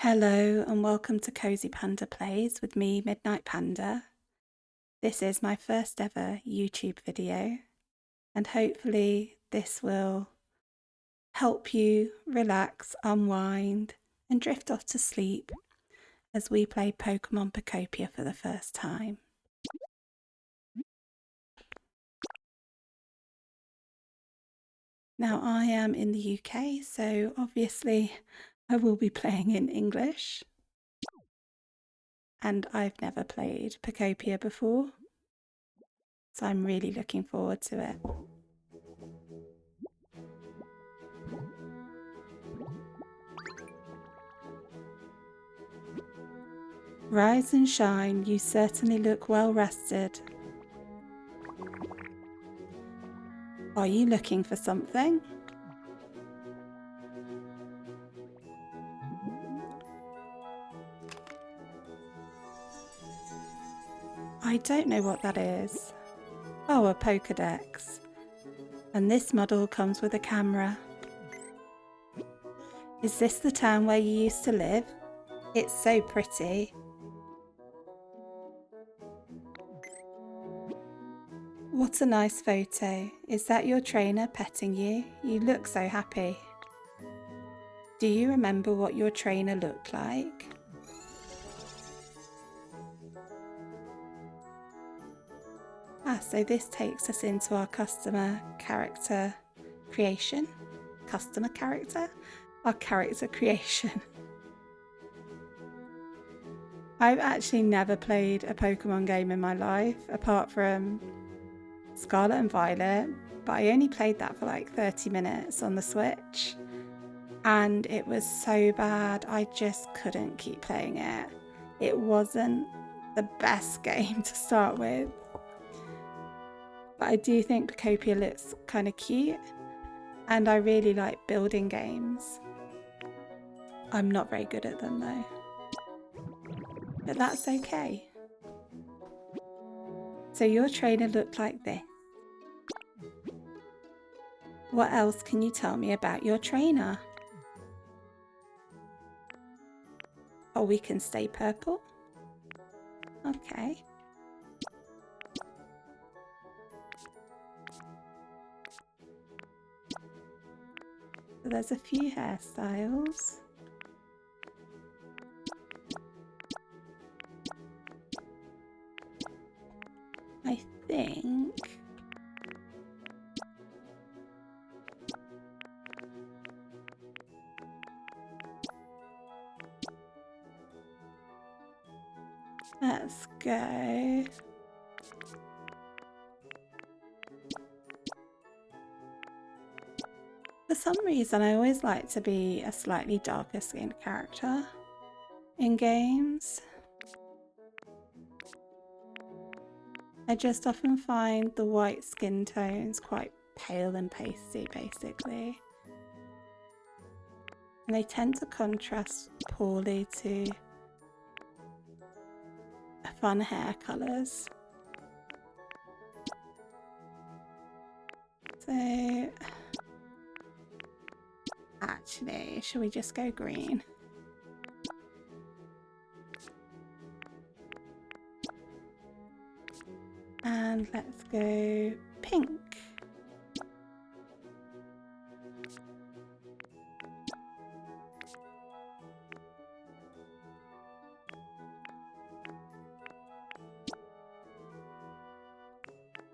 Hello and welcome to Cozy Panda Plays with me, Midnight Panda. This is my first ever YouTube video and hopefully this will help you relax, unwind and drift off to sleep as we play Pokemon Pokopia for the first time. Now I am in the UK, so obviously I will be playing in English. And I've never played Pokopia before, so I'm really looking forward to it. Rise and shine, you certainly look well rested. Are you looking for something? I don't know what that is. Oh, a Pokédex. And this model comes with a camera. Is this the town where you used to live? It's so pretty. What a nice photo. Is that your trainer petting you? You look so happy. Do you remember what your trainer looked like? So this takes us into our customer character creation. Customer character? Our character creation. I've actually never played a Pokemon game in my life apart from Scarlet and Violet, but I only played that for like 30 minutes on the Switch and it was so bad I just couldn't keep playing it. It wasn't the best game to start with. But I do think Pokopia looks kind of cute and I really like building games. I'm not very good at them though. But that's okay. So your trainer looked like this. What else can you tell me about your trainer? Oh, we can stay purple? Okay. So there's a few hairstyles. I think let's go. For some reason, I always like to be a slightly darker skinned character in games. I just often find the white skin tones quite pale and pasty, basically. And they tend to contrast poorly to fun hair colours. So, actually, should we just go green? And let's go pink.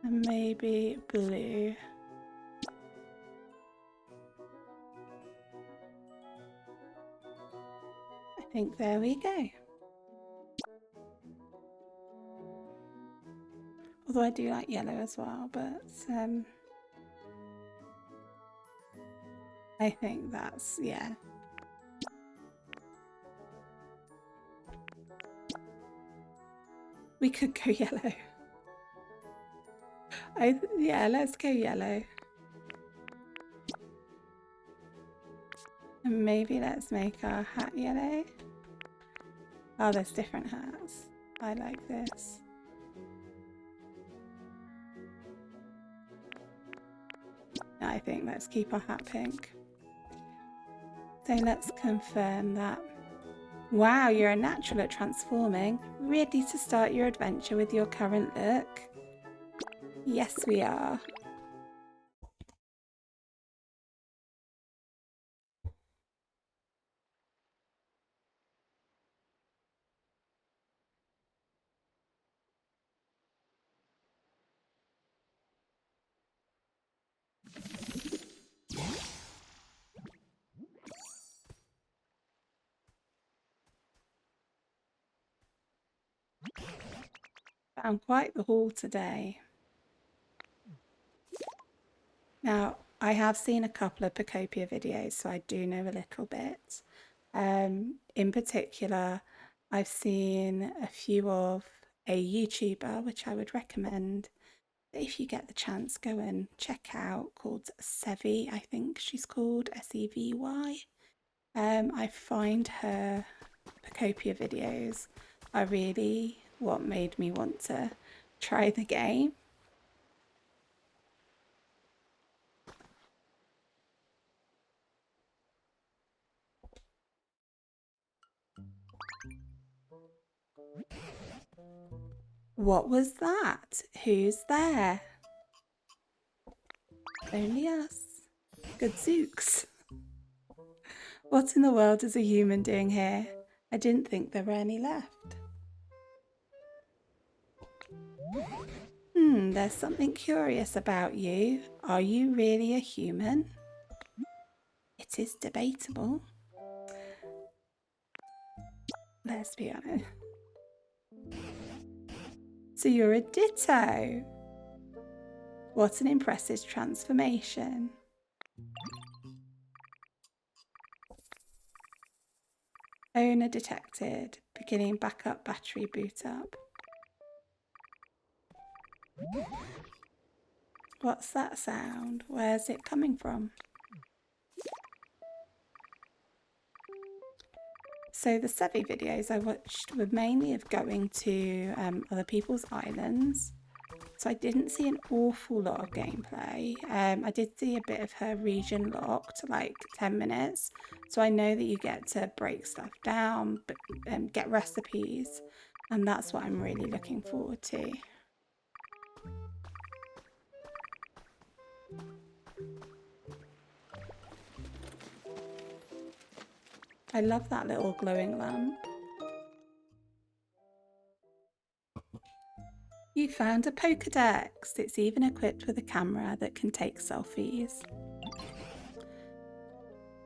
And maybe blue. I think there we go. Although I do like yellow as well, but I think that's, yeah. We could go yellow. Yeah, let's go yellow. And maybe let's make our hat yellow. Oh, there's different hats. I like this. I think let's keep our hat pink. So let's confirm that Wow, you're a natural at transforming. Ready to start your adventure with your current look? Yes, we are. Found quite the haul today. Now, I have seen a couple of Pokopia videos, so I do know a little bit. In particular, I've seen a few of a YouTuber, which I would recommend that if you get the chance, go and check out, called Sevy, I think she's called, Sevy. I find her Pokopia videos are really what made me want to try the game. What was that? Who's there? Only us. Gadzooks. What in the world is a human doing here? I didn't think there were any left. There's something curious about you. Are you really a human? It is debatable. Let's be honest. So you're a ditto. What an impressive transformation. Owner detected. Beginning backup battery boot up. What's that sound? Where's it coming from? So the Sevi videos I watched were mainly of going to other people's islands. So I didn't see an awful lot of gameplay. I did see a bit of her region locked, like 10 minutes. So I know that you get to break stuff down, but get recipes. And that's what I'm really looking forward to. I love that little glowing lamp. You found a Pokedex. It's even equipped with a camera that can take selfies.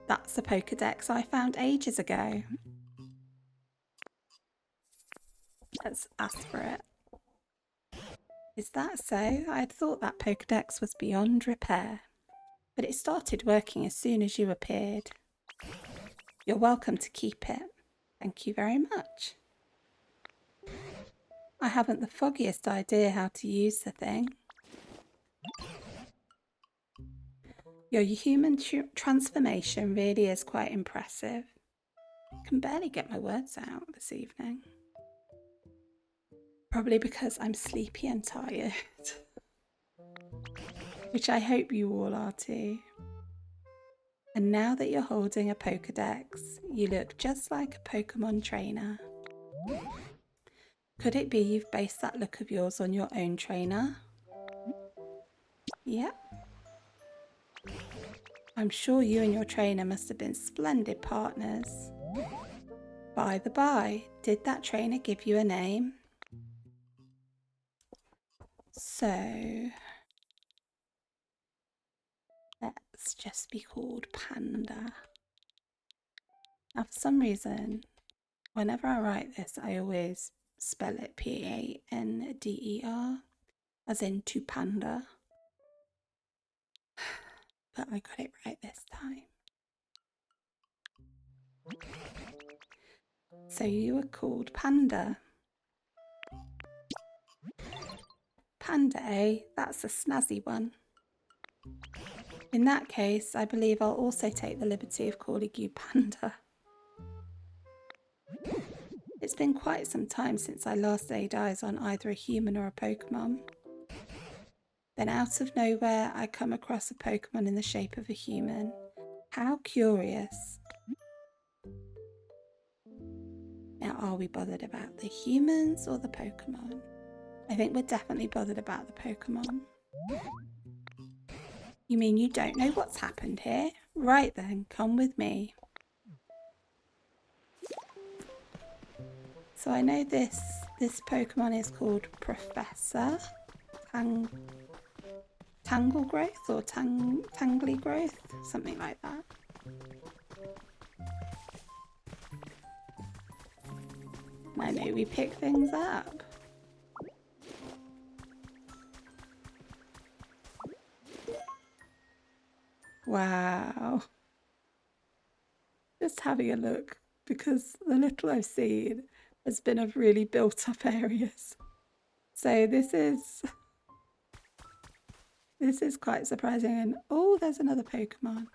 That's a Pokedex I found ages ago. Let's ask for it. Is that so? I had thought that Pokedex was beyond repair. But it started working as soon as you appeared. You're welcome to keep it. Thank you very much. I haven't the foggiest idea how to use the thing. Your human transformation really is quite impressive. I can barely get my words out this evening. Probably because I'm sleepy and tired. Which I hope you all are too. And now that you're holding a Pokedex, you look just like a Pokemon trainer. Could it be you've based that look of yours on your own trainer? Yep. I'm sure you and your trainer must have been splendid partners. By the by, did that trainer give you a name? So, let's just be called Panda. Now, for some reason, whenever I write this, I always spell it P-A-N-D-E-R, as in to panda. But I got it right this time. So you were called Panda. Panda, eh? That's a snazzy one. In that case, I believe I'll also take the liberty of calling you Panda. It's been quite some time since I last laid eyes on either a human or a Pokemon. Then out of nowhere, I come across a Pokemon in the shape of a human. How curious. Now, are we bothered about the humans or the Pokemon? I think we're definitely bothered about the Pokemon. You mean you don't know what's happened here? Right then, come with me. So I know this Pokemon is called Professor Tangle Growth or Tangly Growth, something like that. I know we pick things up. Wow. Just having a look, because the little I've seen has been of really built up areas. So this is quite surprising. And oh, there's another Pokemon.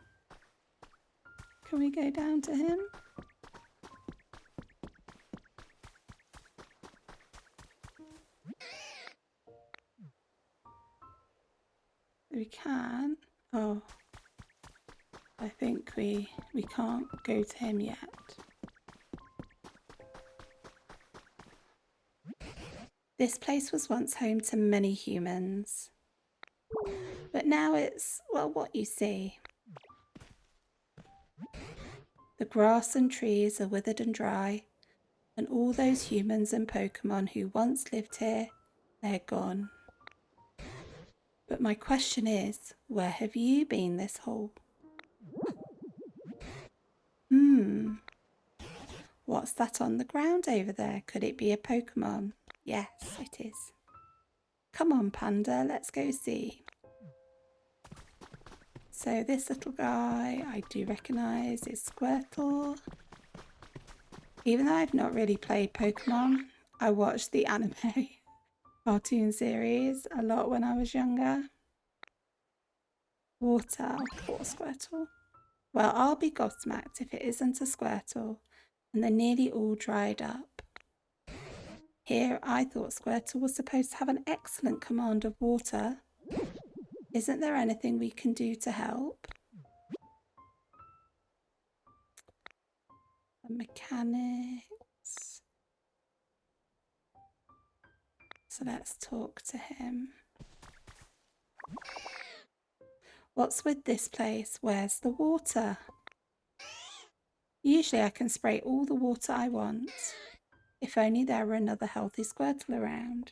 Can we go down to him? We can. Oh, I think we can't go to him yet. This place was once home to many humans, but now it's, well, what you see. The grass and trees are withered and dry, and all those humans and Pokemon who once lived here, they're gone. But my question is, where have you been this whole... What's that on the ground over there? Could it be a Pokemon? Yes, it is. Come on, Panda, let's go see. So this little guy I do recognise is Squirtle. Even though I've not really played Pokemon, I watched the anime cartoon series a lot when I was younger. Water, poor Squirtle. Well, I'll be gobsmacked if it isn't a Squirtle, and they're nearly all dried up. Here, I thought Squirtle was supposed to have an excellent command of water. Isn't there anything we can do to help? The mechanics. So let's talk to him. What's with this place? Where's the water? Usually I can spray all the water I want. If only there were another healthy Squirtle around.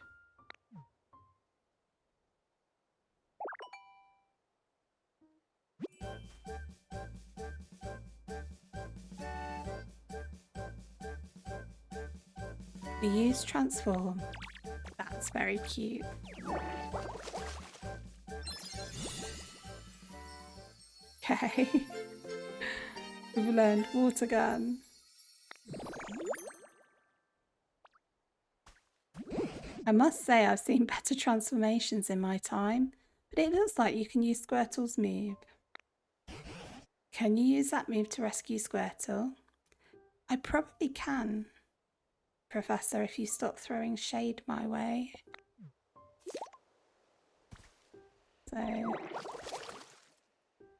We use transform. That's very cute. Okay. We've learned water gun. I must say I've seen better transformations in my time, but it looks like you can use Squirtle's move. Can you use that move to rescue Squirtle? I probably can, Professor, if you stop throwing shade my way. So...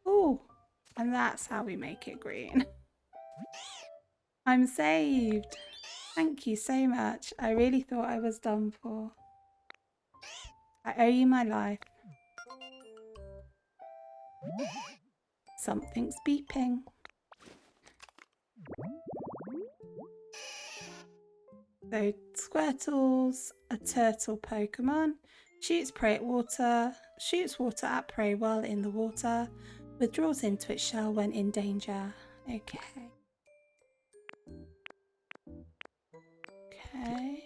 oh, and that's how we make it green. I'm saved. Thank you so much. I really thought I was done for. I owe you my life. Something's beeping. So Squirtle's a turtle Pokemon. Shoots water at prey while in the water. Withdraws into its shell when in danger. Okay. Okay.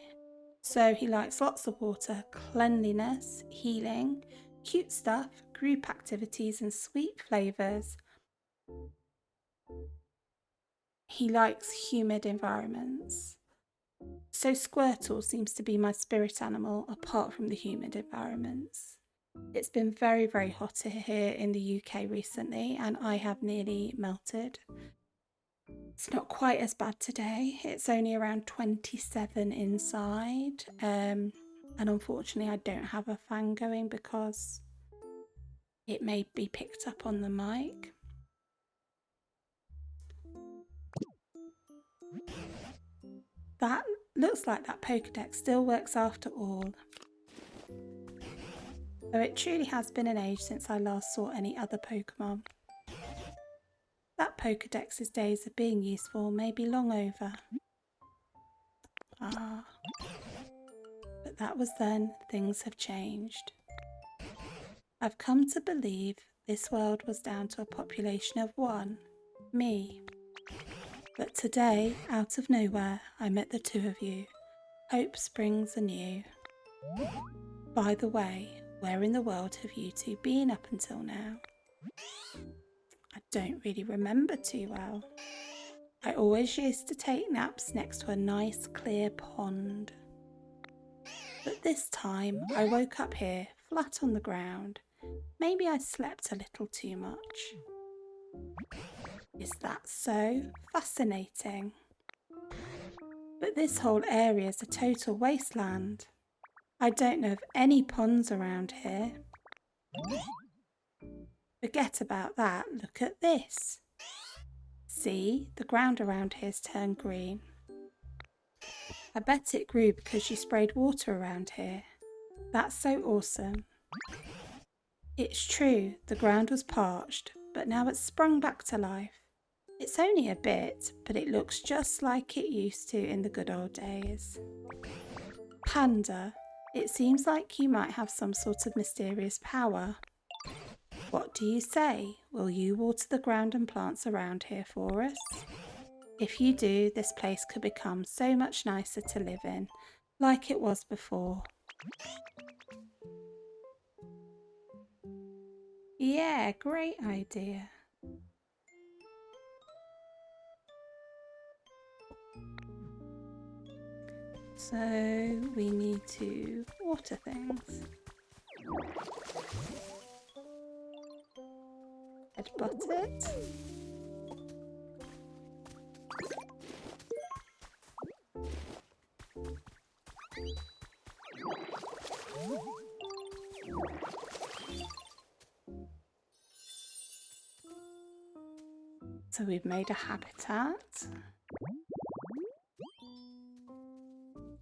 So he likes lots of water, cleanliness, healing, cute stuff, group activities and sweet flavours. He likes humid environments. So Squirtle seems to be my spirit animal apart from the humid environments. It's been very, very hot here in the UK recently and I have nearly melted. It's not quite as bad today. It's only around 27 inside. And unfortunately I don't have a fan going because it may be picked up on the mic. That looks like that Pokedex still works after all. Though it truly has been an age since I last saw any other Pokemon. That Pokedex's days of being useful may be long over. Ah, but that was then. Things have changed. I've come to believe this world was down to a population of one, me. But today, out of nowhere, I met the two of you. Hope springs anew. By the way, where in the world have you two been up until now? I don't really remember too well. I always used to take naps next to a nice clear pond. But this time I woke up here, flat on the ground. Maybe I slept a little too much. Is that so? Fascinating. But this whole area is a total wasteland. I don't know of any ponds around here. Forget about that, look at this. See, the ground around here's turned green. I bet it grew because you sprayed water around here. That's so awesome. It's true, the ground was parched, but now it's sprung back to life. It's only a bit, but it looks just like it used to in the good old days. Panda, it seems like you might have some sort of mysterious power. What do you say? Will you water the ground and plants around here for us? If you do, this place could become so much nicer to live in, like it was before. Yeah, great idea. So we need to water things. Headbutt it. So we've made a habitat.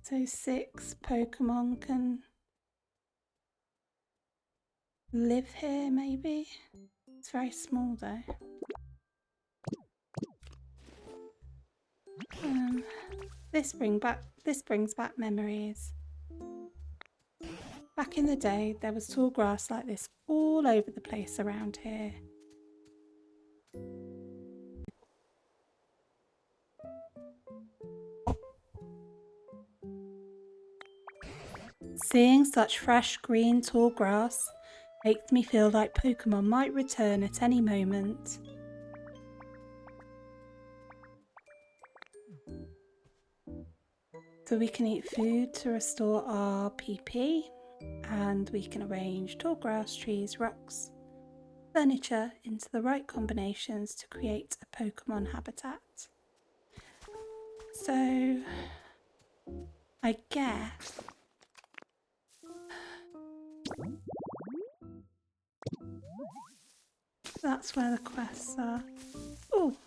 So 6 Pokemon can live here, maybe? It's very small though. This brings back memories. Back in the day, there was tall grass like this all over the place around here. Seeing such fresh, green, tall grass makes me feel like Pokemon might return at any moment. So we can eat food to restore our PP, and we can arrange tall grass, trees, rocks, furniture into the right combinations to create a Pokemon habitat. So I guess that's where the quests are. Oh!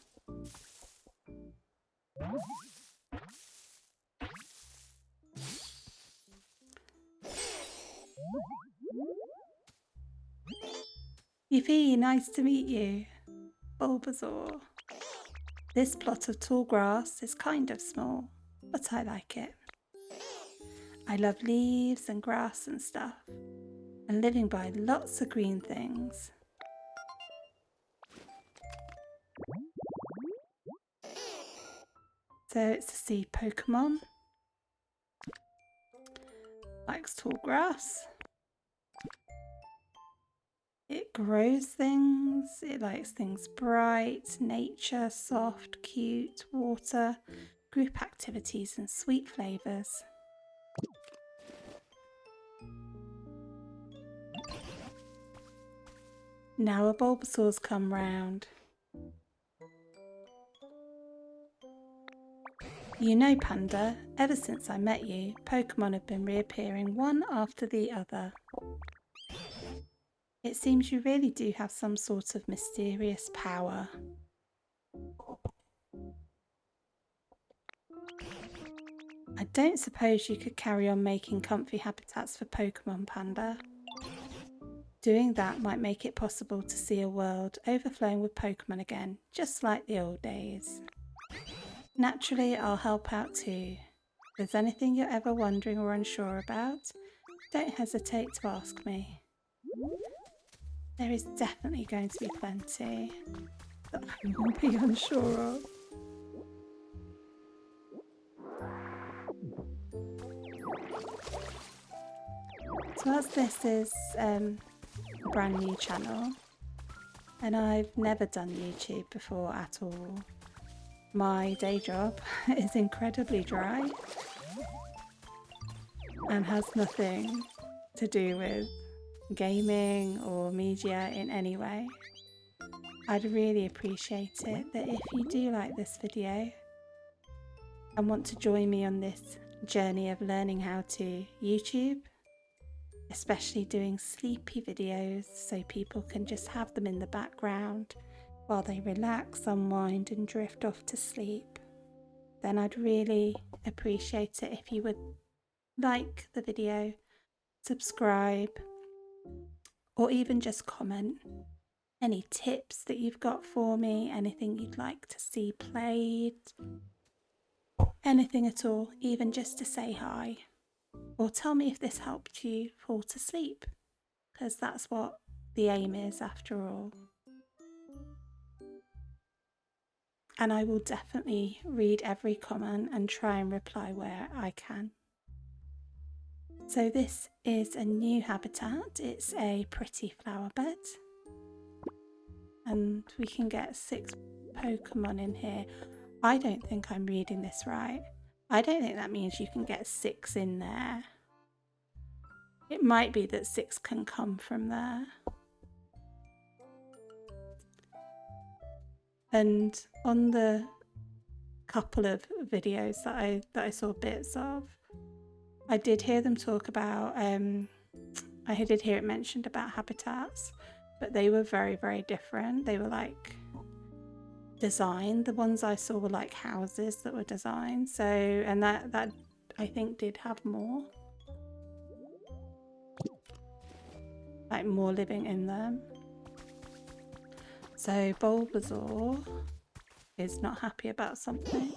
Yippee, nice to meet you. Bulbasaur. This plot of tall grass is kind of small, but I like it. I love leaves and grass and stuff, and living by lots of green things. So it's a sea Pokemon. Likes tall grass. It grows things. It likes things bright, nature, soft, cute, water, group activities and sweet flavours. Now a Bulbasaur's come round. You know, Panda, ever since I met you, Pokemon have been reappearing one after the other. It seems you really do have some sort of mysterious power. I don't suppose you could carry on making comfy habitats for Pokemon, Panda. Doing that might make it possible to see a world overflowing with Pokemon again, just like the old days. Naturally, I'll help out too. If there's anything you're ever wondering or unsure about, don't hesitate to ask me. There is definitely going to be plenty that I will be unsure of. So as this is a brand new channel, and I've never done YouTube before at all, my day job is incredibly dry and has nothing to do with gaming or media in any way. I'd really appreciate it that if you do like this video and want to join me on this journey of learning how to YouTube, especially doing sleepy videos so people can just have them in the background while they relax, unwind and drift off to sleep, then I'd really appreciate it if you would like the video, subscribe, or even just comment any tips that you've got for me, anything you'd like to see played, anything at all, even just to say hi. Or tell me if this helped you fall to sleep, because that's what the aim is after all. And I will definitely read every comment and try and reply where I can. So this is a new habitat. It's a pretty flower bed. And we can get 6 Pokemon in here. I don't think I'm reading this right. I don't think that means you can get 6 in there. It might be that 6 can come from there. And on the couple of videos that I saw bits of, I did hear them talk about, I did hear it mentioned about habitats, but they were very, very different. They were like designed. The ones I saw were like houses that were designed. So, and that I think did have more. Like more living in them. So Bulbasaur is not happy about something.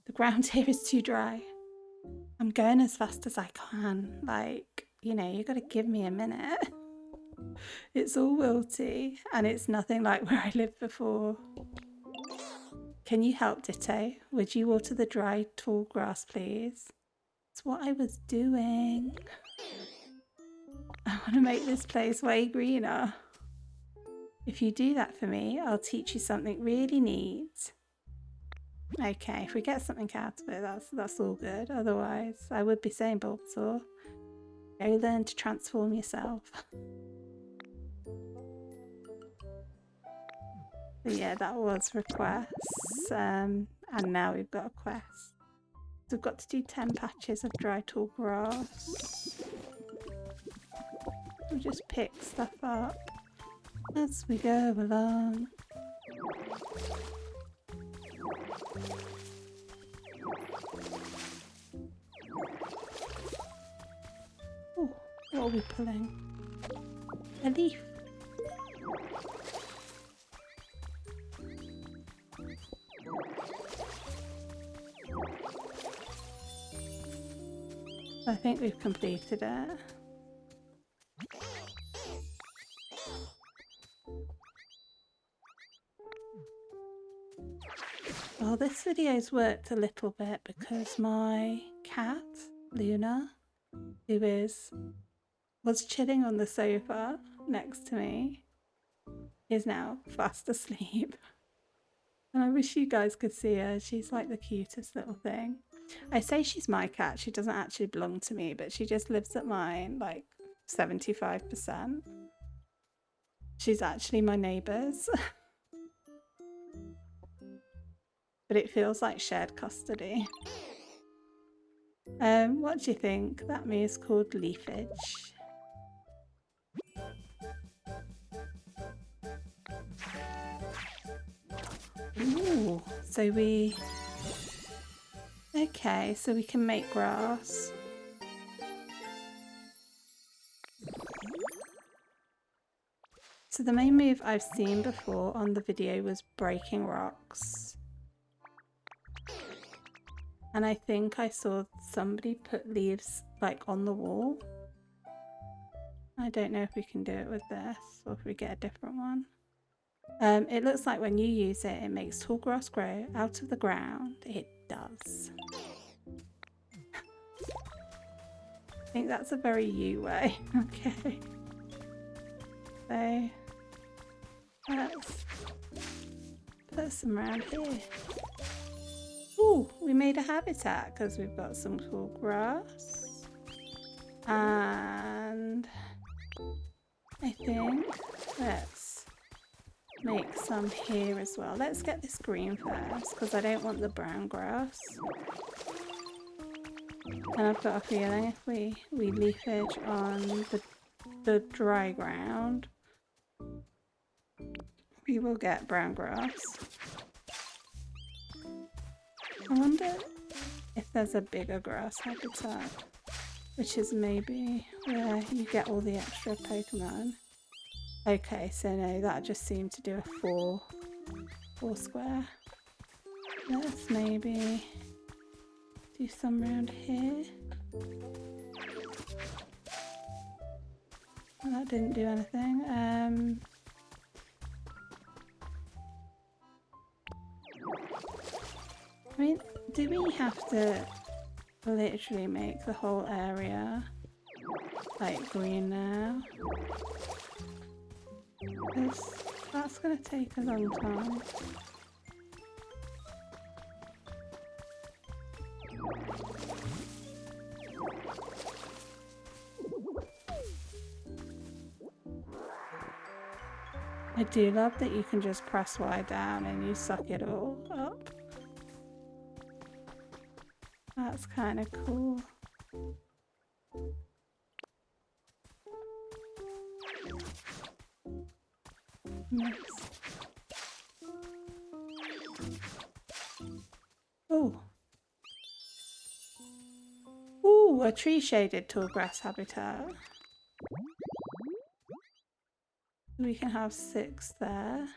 The ground here is too dry. I'm going as fast as I can. Like, you know, you got to give me a minute. It's all wilty and it's nothing like where I lived before. Can you help, Ditto? Would you water the dry, tall grass, please? That's what I was doing. I want to make this place way greener. If you do that for me, I'll teach you something really neat. Okay, if we get something out of it, that's all good. Otherwise, I would be saying, Bulbasaur, go learn to transform yourself. But yeah, that was requests. And now we've got a quest. So we've got to do 10 patches of dry tall grass. We'll just pick stuff up as we go along. Oh, what are we pulling? A leaf. I think we've completed it. Well, this video's worked a little bit because my cat, Luna, who was chilling on the sofa next to me, is now fast asleep. And I wish you guys could see her. She's like the cutest little thing. I say she's my cat. She doesn't actually belong to me, but she just lives at mine, like 75%. She's actually my neighbour's. But it feels like shared custody. What do you think? That means called leafage. Ooh, so Okay, so we can make grass. So the main move I've seen before on the video was breaking rocks. And I think I saw somebody put leaves like on the wall. I don't know if we can do it with this or if we get a different one. It looks like when you use it, it makes tall grass grow out of the ground. It does. I think that's a very you way. Okay. So let's put some around here. Ooh, we made a habitat because we've got some tall grass. And I think let's make some here as well. Let's get this green first because I don't want the brown grass. And I've got a feeling if we leafage on the dry ground, we will get brown grass. I wonder if there's a bigger grass habitat, which is maybe where you get all the extra Pokemon. Okay, so no, that just seemed to do a four square. Let's maybe do some around here. Well, that didn't do anything. I mean, do we have to literally make the whole area like green now? Because that's going to take a long time. I do love that you can just press Y down and you suck it all up. That's kind of cool. Nice. Oh. Ooh, a tree shaded tall grass habitat. We can have 6 there.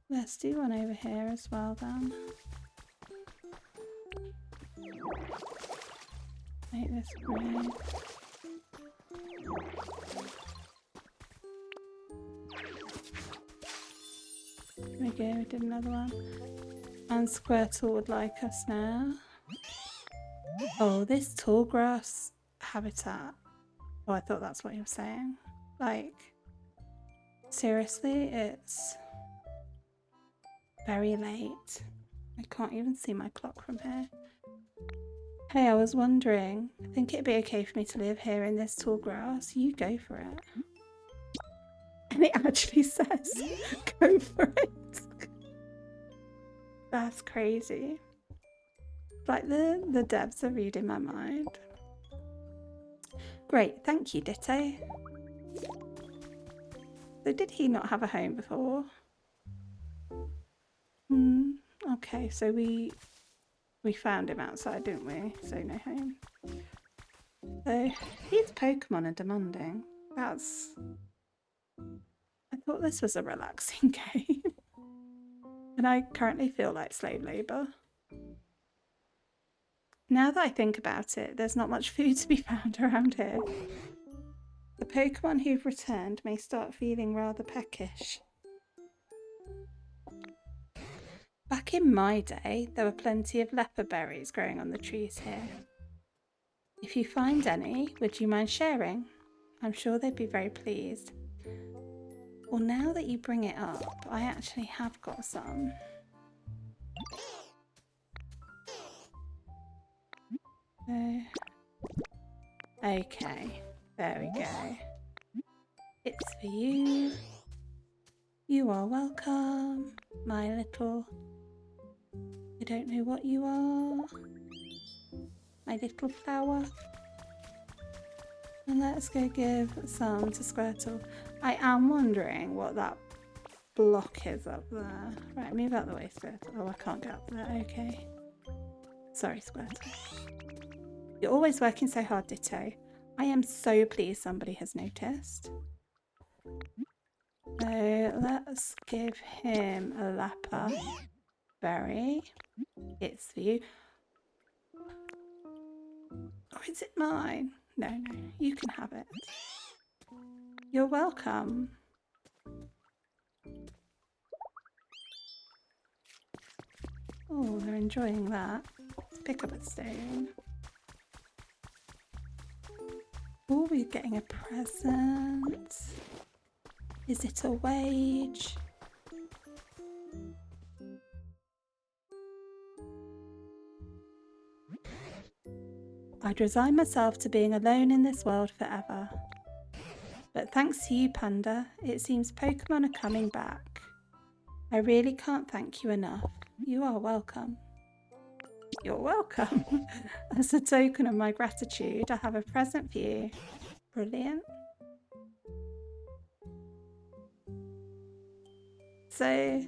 Let's do one over here as well then. Make this green. There we go, we did another one. And Squirtle would like us now. Oh, this tall grass habitat. Oh, I thought that's what he was saying. Like, seriously, it's very late. I can't even see my clock from here. Hey, I was wondering, I think it'd be okay for me to live here in this tall grass. You go for it. And it actually says, go for it. That's crazy. Like the devs are reading my mind. Great, thank you, Ditto. So did he not have a home before? Okay, so we found him outside, didn't we? So no home. So these Pokemon are demanding. That's... I thought this was a relaxing game. And I currently feel like slave labour. Now that I think about it, there's not much food to be found around here. The Pokemon who've returned may start feeling rather peckish. Back in my day, there were plenty of leopard berries growing on the trees here. If you find any, would you mind sharing? I'm sure they'd be very pleased. Well, now that you bring it up, I actually have got some. Okay, there we go. It's for you. You are welcome, my little... I don't know what you are. My little flower. And let's go give some to Squirtle. I am wondering what that block is up there. Right, move out the way, Squirtle. Oh, I can't get up there. Okay. Sorry, Squirtle. You're always working so hard, Ditto. I am so pleased somebody has noticed. So let's give him a Lappa berry. It's for you. Or is it mine? No, you can have it. You're welcome. Oh, they're enjoying that. Let's pick up a stone. Oh, we're getting a present. Is it a wage? I'd resign myself to being alone in this world forever. But thanks to you, Panda, it seems Pokemon are coming back. I really can't thank you enough. You are welcome. You're welcome. As a token of my gratitude, I have a present for you. Brilliant. So,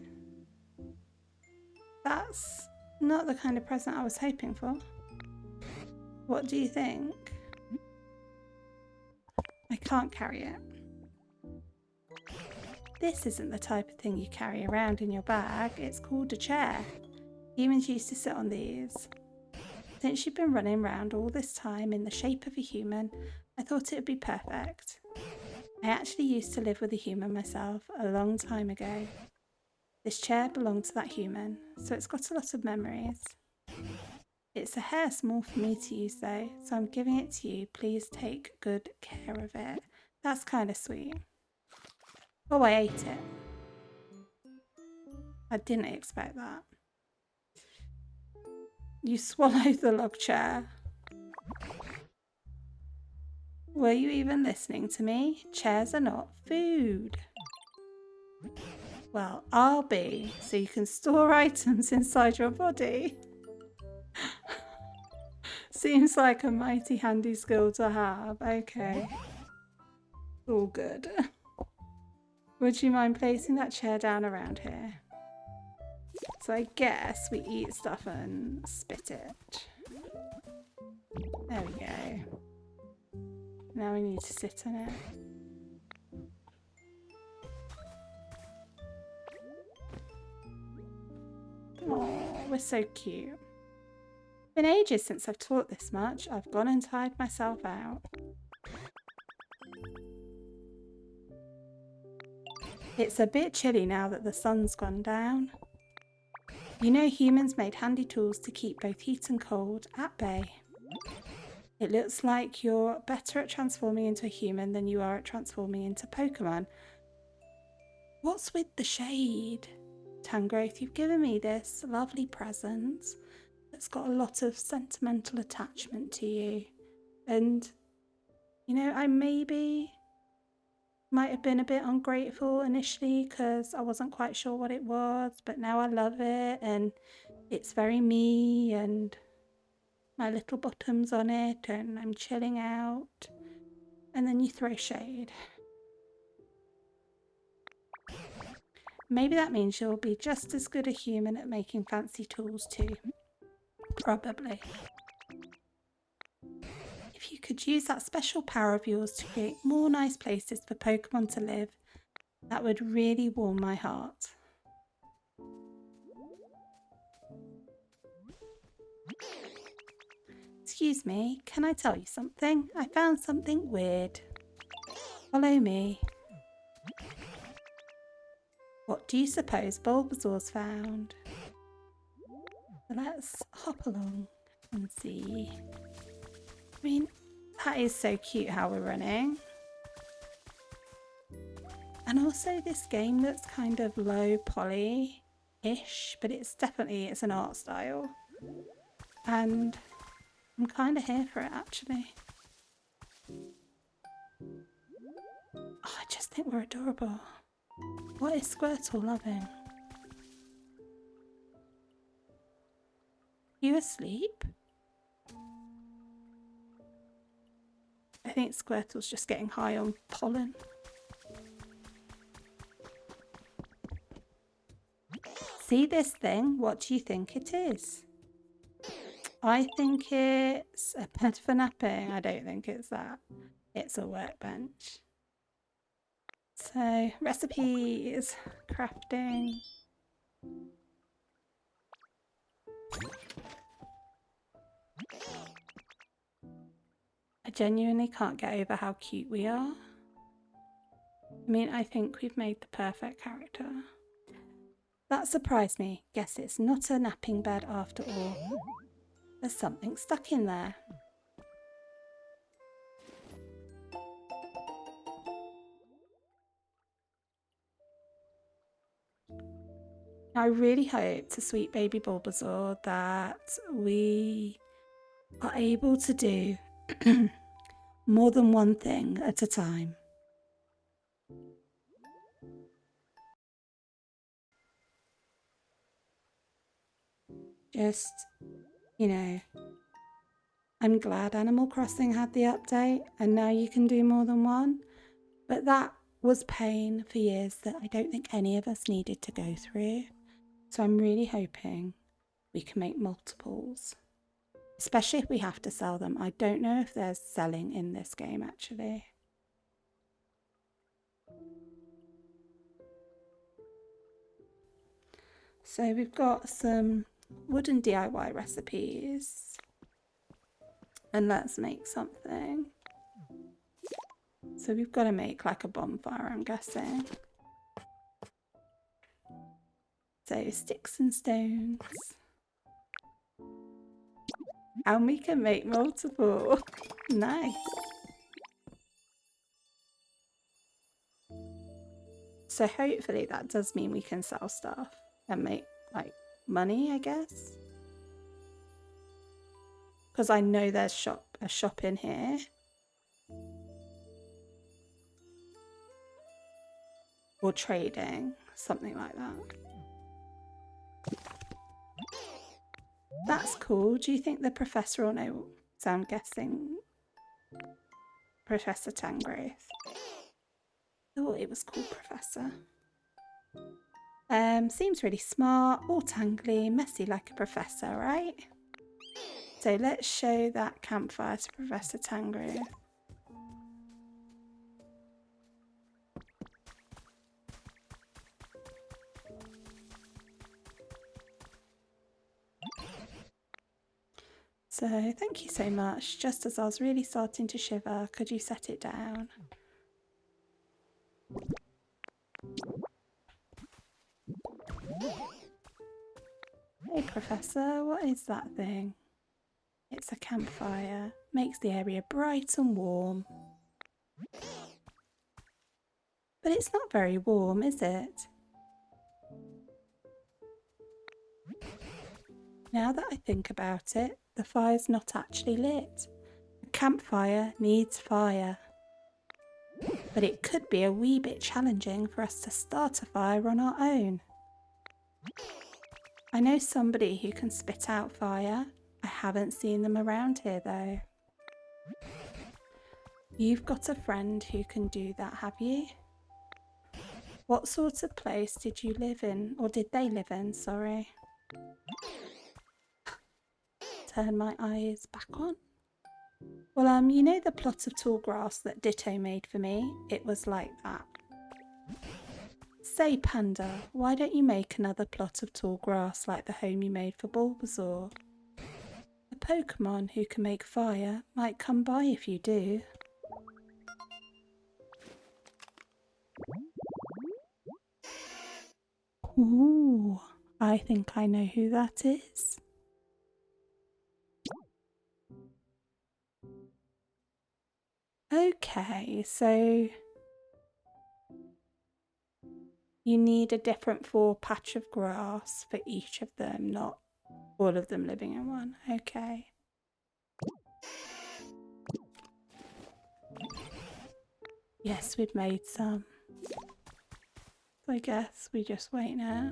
that's not the kind of present I was hoping for. What do you think? I can't carry it. This isn't the type of thing you carry around in your bag. It's called a chair. Humans used to sit on these. Since you've been running around all this time in the shape of a human, I thought it would be perfect. I actually used to live with a human myself a long time ago. This chair belonged to that human, so it's got a lot of memories. It's a hair small for me to use though, so I'm giving it to you. Please take good care of it. That's kind of sweet. Oh, I ate it. I didn't expect that. You swallowed the log chair. Were you even listening to me? Chairs are not food. Well, I'll be, so you can store items inside your body. Seems like a mighty handy skill to have. Okay. All good. Would you mind placing that chair down around here? So I guess we eat stuff and spit it. There we go. Now we need to sit on it. Oh, we're so cute. It's been ages since I've taught this much. I've gone and tired myself out. It's a bit chilly now that the sun's gone down. You know, humans made handy tools to keep both heat and cold at bay. It looks like you're better at transforming into a human than you are at transforming into Pokemon. What's with the shade? Tangrowth, you've given me this lovely present that's got a lot of sentimental attachment to you. And, you know, I maybe might have been a bit ungrateful initially because I wasn't quite sure what it was, but now I love it and it's very me and my little bottoms on it and I'm chilling out. And then you throw shade. Maybe that means you'll be just as good a human at making fancy tools too. Probably. If you could use that special power of yours to create more nice places for Pokemon to live, that would really warm my heart. Excuse me, can I tell you something? I found something weird. Follow me. What do you suppose Bulbasaur's found? So let's hop along and see. I mean, that is so cute how we're running. And also this game looks kind of low poly-ish, but it's an art style. And I'm kind of here for it actually. Oh, I just think we're adorable. What is Squirtle loving? You asleep? I think Squirtle's just getting high on pollen. See this thing? What do you think it is? I think it's a bed for napping. I don't think it's that. It's a workbench. So, recipes, crafting. I genuinely can't get over how cute we are. I mean, I think we've made the perfect character. That surprised me. Guess it's not a napping bed after all. There's something stuck in there. I really hope to sweet baby Bulbasaur that we are able to do more than one thing at a time. Just, you know, I'm glad Animal Crossing had the update and now you can do more than one, but that was pain for years that I don't think any of us needed to go through. So I'm really hoping we can make multiples, especially if we have to sell them. I don't know if there's selling in this game actually. So we've got some wooden DIY recipes and let's make something. So we've got to make like a bonfire, I'm guessing. So sticks and stones. And we can make multiple. Nice. So hopefully that does mean we can sell stuff and make like money, I guess. Because I know there's a shop in here. Or trading, something like that. That's cool. Do you think the professor will know? So I'm guessing Professor Tangrowth. Oh, it was called Professor. Seems really smart, all tangly, messy like a professor, right? So let's show that campfire to Professor Tangrowth. So thank you so much. Just as I was really starting to shiver, could you set it down? Hey Professor, what is that thing? It's a campfire. Makes the area bright and warm. But it's not very warm, is it? Now that I think about it, the fire's not actually lit. A campfire needs fire. But it could be a wee bit challenging for us to start a fire on our own. I know somebody who can spit out fire. I haven't seen them around here though. You've got a friend who can do that, have you? What sort of place did you live in? Or did they live in, sorry? Turn my eyes back on. Well, you know the plot of tall grass that Ditto made for me? It was like that. Say, Panda, why don't you make another plot of tall grass like the home you made for Bulbasaur? A Pokemon who can make fire might come by if you do. Ooh, I think I know who that is. Okay, so you need a different patch of grass for each of them, not all of them living in one. Okay. Yes, we've made some. I guess we just wait now.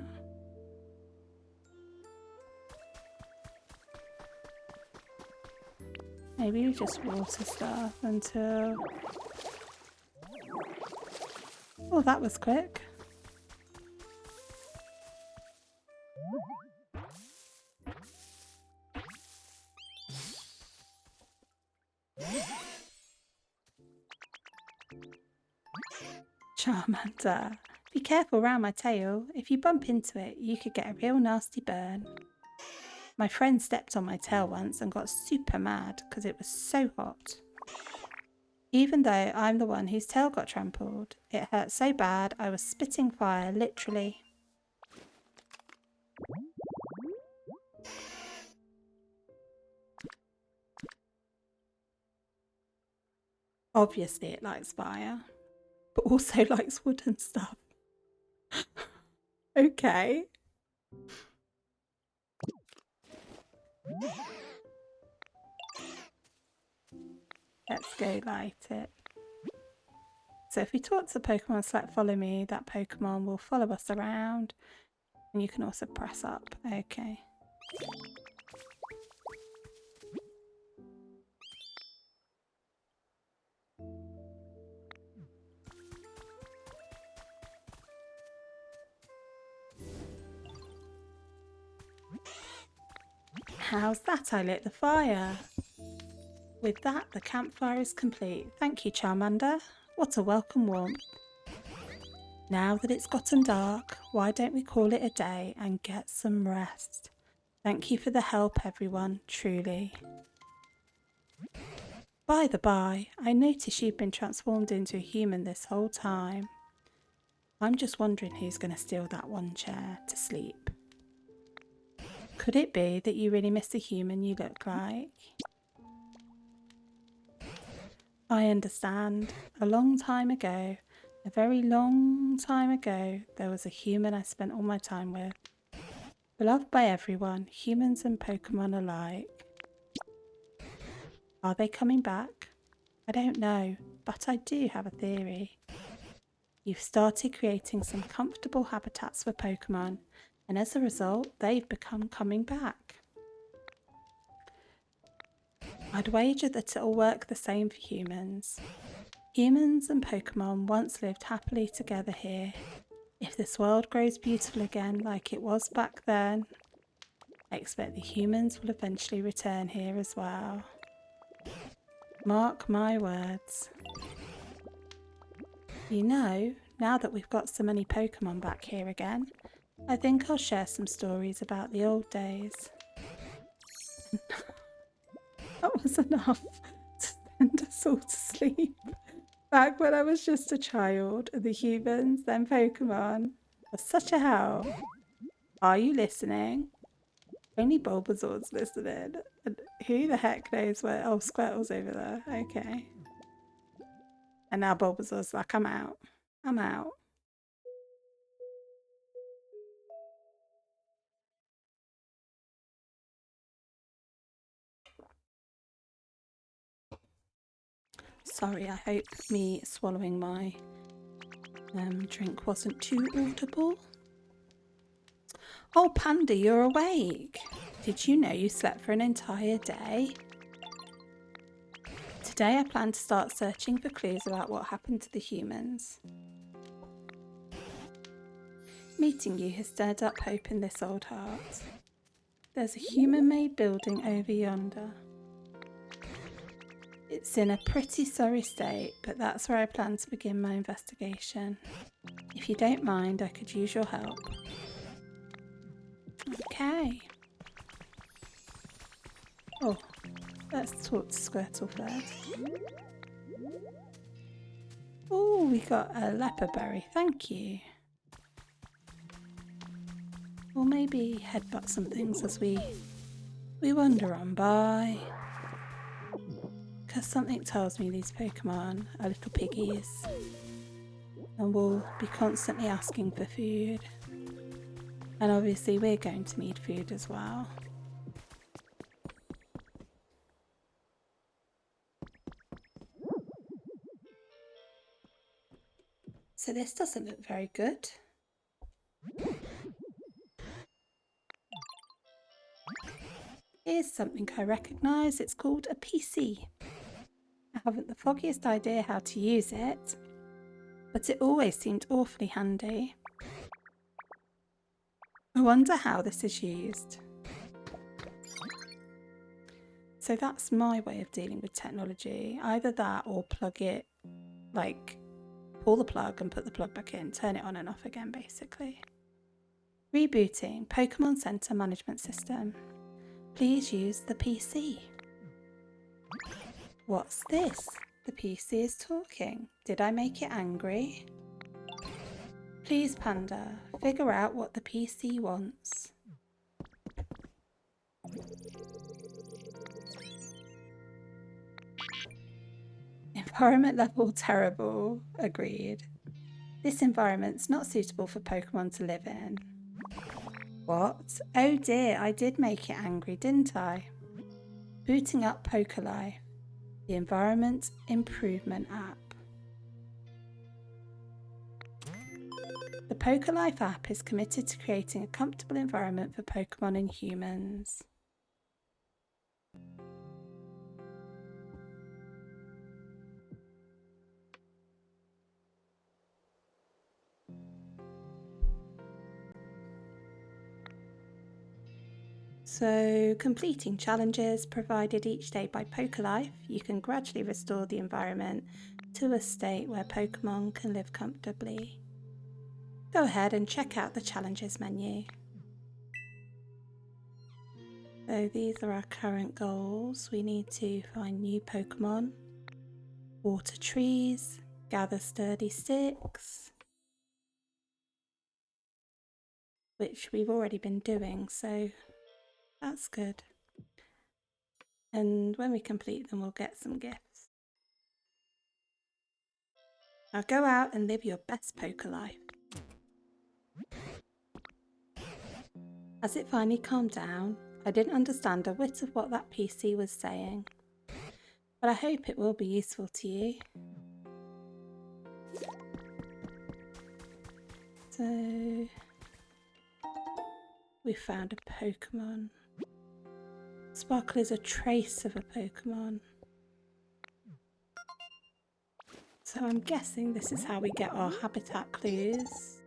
Maybe we just water stuff until... Oh, that was quick. Charmander, be careful round my tail. If you bump into it, you could get a real nasty burn. My friend stepped on my tail once and got super mad because it was so hot. Even though I'm the one whose tail got trampled, it hurt so bad I was spitting fire, literally. Obviously it likes fire, but also likes wood and stuff. Okay. Let's go light it. So if we talk to the Pokemon select follow me, that Pokemon will follow us around. And you can also press up. Okay. How's that? I lit the fire. With that, the campfire is complete. Thank you, Charmander. What a welcome warmth. Now that it's gotten dark, why don't we call it a day and get some rest? Thank you for the help, everyone, truly. By the by, I notice you've been transformed into a human this whole time. I'm just wondering who's going to steal that one chair to sleep. Could it be that you really miss the human you look like? I understand. A long time ago, a very long time ago, there was a human I spent all my time with. Beloved by everyone, humans and Pokemon alike. Are they coming back? I don't know, but I do have a theory. You've started creating some comfortable habitats for Pokemon, and as a result, they've become coming back. I'd wager that it'll work the same for humans. Humans and Pokemon once lived happily together here. If this world grows beautiful again like it was back then, I expect the humans will eventually return here as well. Mark my words. You know, now that we've got so many Pokemon back here again, I think I'll share some stories about the old days. That was enough to send us all to sleep. Back when I was just a child, the humans, then Pokemon, was such a hell. Are you listening? Only Bulbasaur's listening. And who the heck knows where... Oh, Squirtle's over there. Okay. And now Bulbasaur's like, I'm out. I'm out. Sorry, I hope me swallowing my drink wasn't too audible. Oh, Panda, you're awake. Did you know you slept for an entire day? Today I plan to start searching for clues about what happened to the humans. Meeting you has stirred up hope in this old heart. There's a human-made building over yonder. It's in a pretty sorry state, but that's where I plan to begin my investigation. If you don't mind, I could use your help. Okay. Oh, let's talk to Squirtle first. Oh, we got a leopard berry, thank you. Or maybe headbutt some things as we wander on by. Because something tells me these Pokemon are little piggies and will be constantly asking for food. And obviously we're going to need food as well. So this doesn't look very good. Here's something I recognise. It's called a PC. I haven't the foggiest idea how to use it, but it always seemed awfully handy. I wonder how this is used. So that's my way of dealing with technology. Either that or plug it, like pull the plug and put the plug back in, turn it on and off again basically. Rebooting Pokemon Center Management System. Please use the PC. What's this? The PC is talking. Did I make it angry? Please, Panda, figure out what the PC wants. Environment level terrible. Agreed. This environment's not suitable for Pokemon to live in. What? Oh dear, I did make it angry, didn't I? Booting up Pokolife, the Environment Improvement app. The Pokolife app is committed to creating a comfortable environment for Pokemon and humans. So, completing challenges provided each day by Pokolife, you can gradually restore the environment to a state where Pokemon can live comfortably. Go ahead and check out the challenges menu. So these are our current goals. We need to find new Pokemon, water trees, gather sturdy sticks, which we've already been doing, so that's good. And when we complete them, we'll get some gifts. Now go out and live your best poker life. As it finally calmed down, I didn't understand a whit of what that PC was saying, but I hope it will be useful to you. So, we found a Pokemon. Sparkle is a trace of a Pokemon. So I'm guessing this is how we get our habitat clues.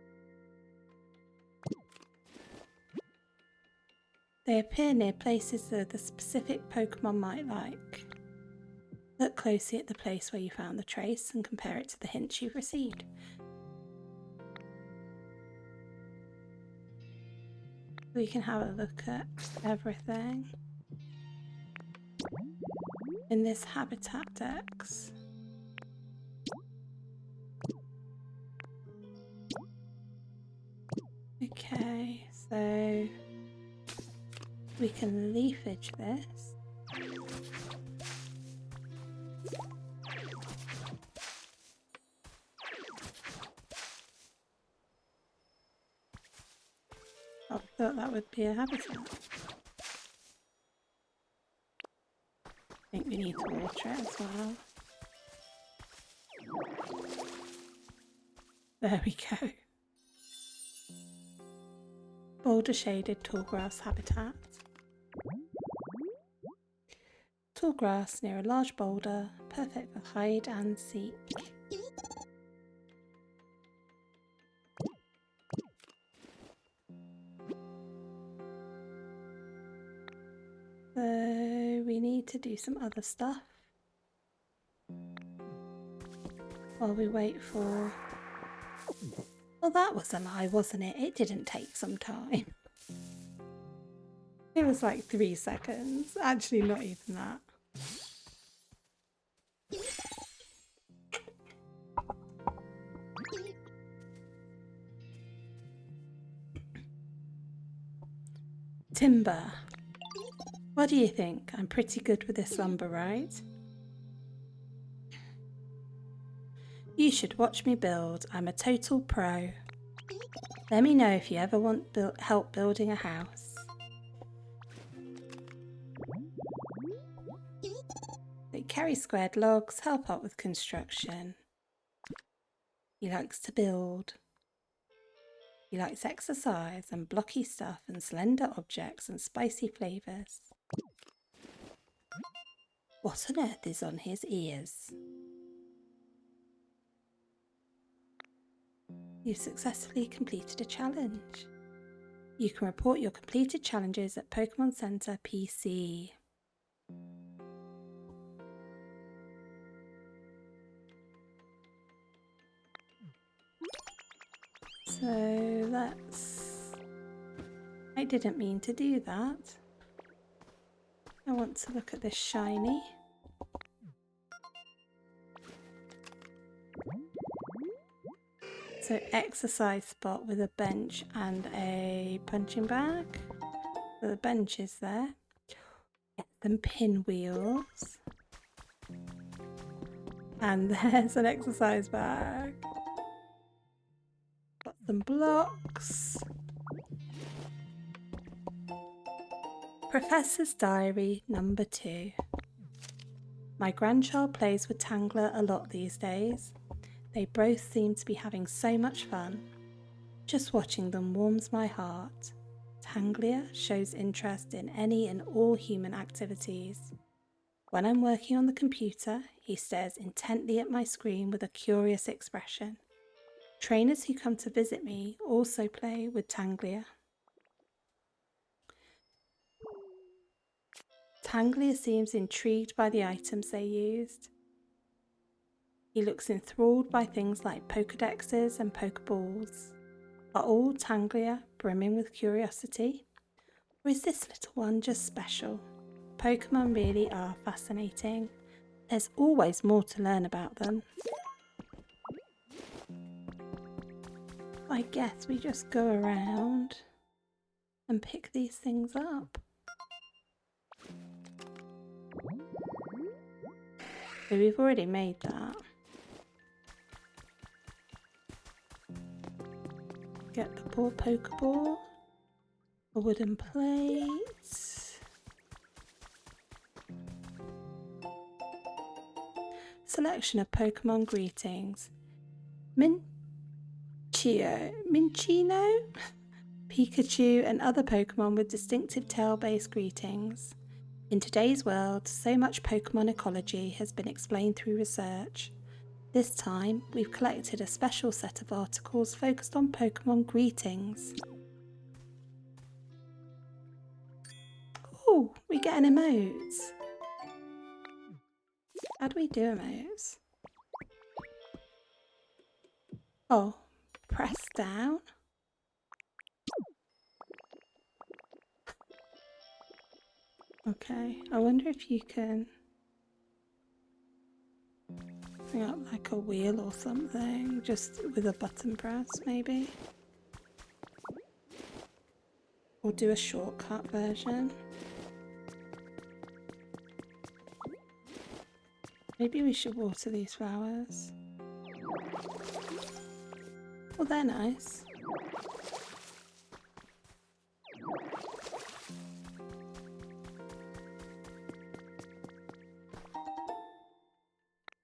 They appear near places that the specific Pokemon might like. Look closely at the place where you found the trace and compare it to the hints you've received. We can have a look at everything in this habitat dex. Okay, so we can leafage this. I thought that would be a habitat. I think we need to water it as well. There we go. Boulder shaded tall grass habitat. Tall grass near a large boulder, perfect for hide and seek. So we need to do some other stuff while we wait for... Well, that was a lie, wasn't it? It didn't take some time. It was like 3 seconds. Actually, not even that. Timber. What do you think? I'm pretty good with this lumber, right? You should watch me build. I'm a total pro. Let me know if you ever want help building a house. They carry squared logs, help out with construction. He likes to build. He likes exercise and blocky stuff and slender objects and spicy flavours. What on earth is on his ears? You've successfully completed a challenge. You can report your completed challenges at Pokemon Center PC. So I didn't mean to do that. I want to look at this shiny. So exercise spot with a bench and a punching bag. So the bench is there. Get some pinwheels. And there's an exercise bag. Got some blocks. Professor's Diary number 2. My grandchild plays with Tangler a lot these days. They both seem to be having so much fun. Just watching them warms my heart. Tanglia shows interest in any and all human activities. When I'm working on the computer, he stares intently at my screen with a curious expression. Trainers who come to visit me also play with Tanglia. Tanglia seems intrigued by the items they used. He looks enthralled by things like Pokedexes and Pokeballs. Are all Tanglia brimming with curiosity? Or is this little one just special? Pokemon really are fascinating. There's always more to learn about them. I guess we just go around and pick these things up. So we've already made that. Get the poor Pokeball, a wooden plate. Selection of Pokemon greetings. Minchino, Pikachu and other Pokemon with distinctive tail-based greetings. In today's world, so much Pokemon ecology has been explained through research. This time, we've collected a special set of articles focused on Pokemon greetings. Oh, we get an emote. How do we do emotes? Oh, press down. Okay, I wonder if you can bring up like a wheel or something, just with a button press maybe. Or do a shortcut version. Maybe we should water these flowers. Well, they're nice.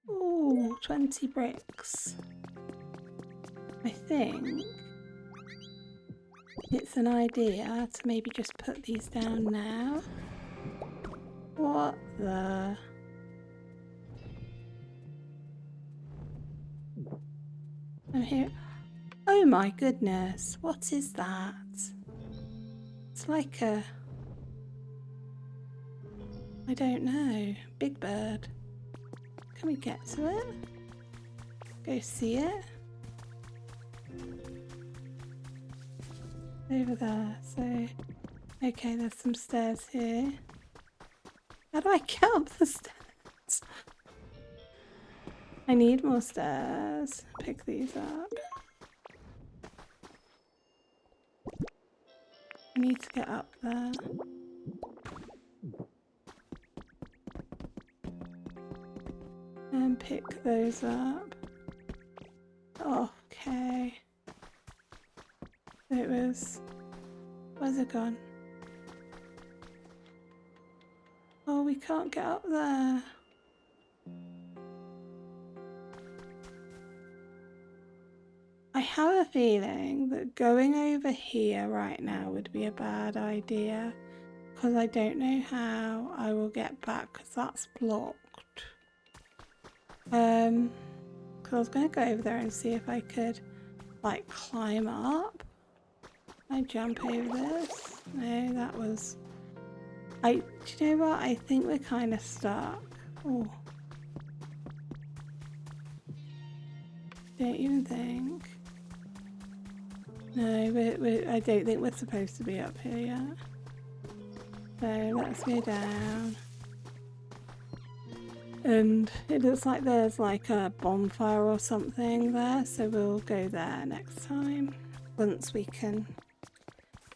Ooh, 20 bricks. I think it's an idea to maybe just put these down now. What the... I'm here. Oh my goodness, what is that? It's like a... I don't know. Big bird. Can we get to it? Go see it? Over there, so... Okay, there's some stairs here. How do I get up the stairs? I need more stairs. Pick these up. I need to get up there. And pick those up. Okay. It was... Where's it gone? Oh, we can't get up there. I have a feeling that going over here right now would be a bad idea, because I don't know how I will get back, because that's blocked. Because I was going to go over there and see if I could like climb up. I jump over this. No, that was... do you know what? I think we're kind of stuck. Oh. Don't even think. No, I don't think we're supposed to be up here yet. So let's go down. And it looks like there's like a bonfire or something there, so we'll go there next time once we can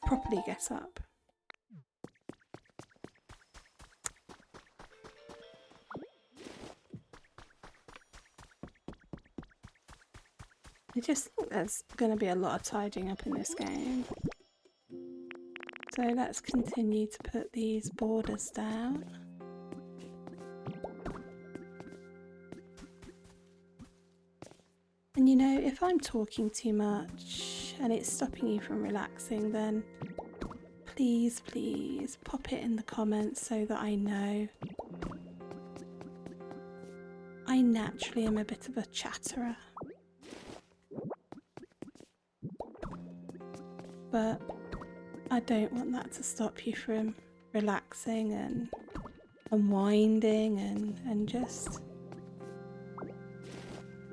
properly get up. I just think there's going to be a lot of tidying up in this game. So let's continue to put these borders down. And you know, if I'm talking too much and it's stopping you from relaxing, then please, please pop it in the comments so that I know. I naturally am a bit of a chatterer. But I don't want that to stop you from relaxing and unwinding and just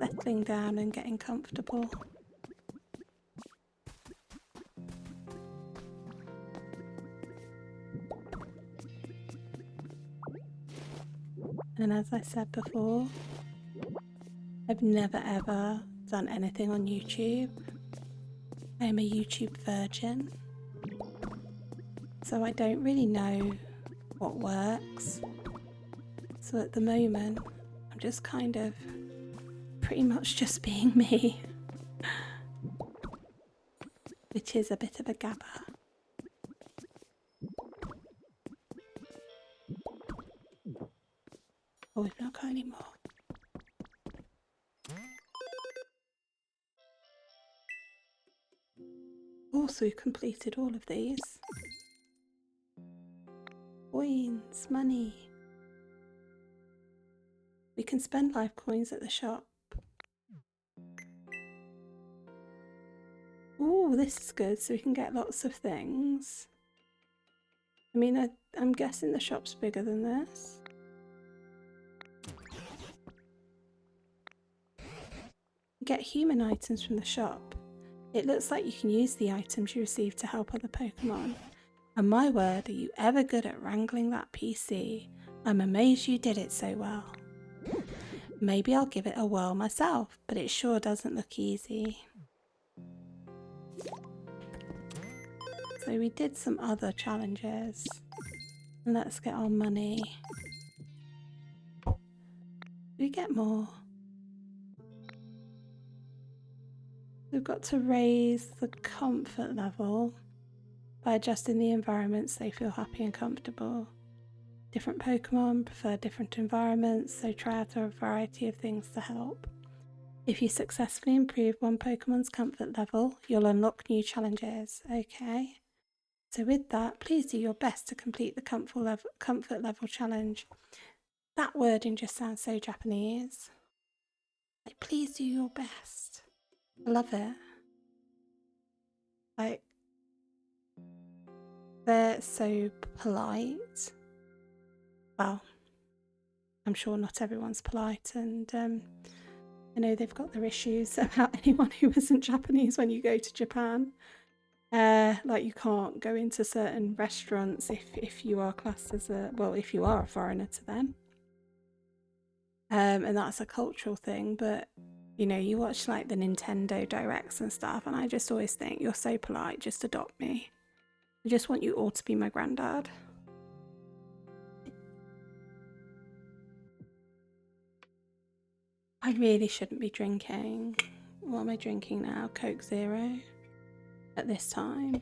settling down and getting comfortable. And as I said before, I've never ever done anything on YouTube. I am a YouTube virgin, so I don't really know what works. So at the moment, I'm just kind of pretty much just being me, which is a bit of a gabber. Oh, we've not got any more. Also completed all of these. Coins, money. We can spend life coins at the shop. Oh, this is good, so we can get lots of things. I mean, I'm guessing the shop's bigger than this. Get human items from the shop. It looks like you can use the items you receive to help other Pokemon. And my word, are you ever good at wrangling that PC? I'm amazed you did it so well. Maybe I'll give it a whirl myself, but it sure doesn't look easy. So we did some other challenges. Let's get our money. Do we get more? We've got to raise the comfort level by adjusting the environment so they feel happy and comfortable. Different Pokemon prefer different environments, so try out a variety of things to help. If you successfully improve one Pokemon's comfort level, you'll unlock new challenges. Okay. So with that, please do your best to complete the comfort level challenge. That wording just sounds so Japanese. Like, please do your best. I love it. Like, they're so polite. Well, I'm sure not everyone's polite, and I know they've got their issues about anyone who isn't Japanese when you go to Japan. Like, you can't go into certain restaurants if you are classed as if you are a foreigner to them. And that's a cultural thing, but you know, you watch like the Nintendo Directs and stuff, and I just always think, you're so polite, just adopt me. I just want you all to be my granddad. I really shouldn't be drinking. What am I drinking now? Coke Zero at this time.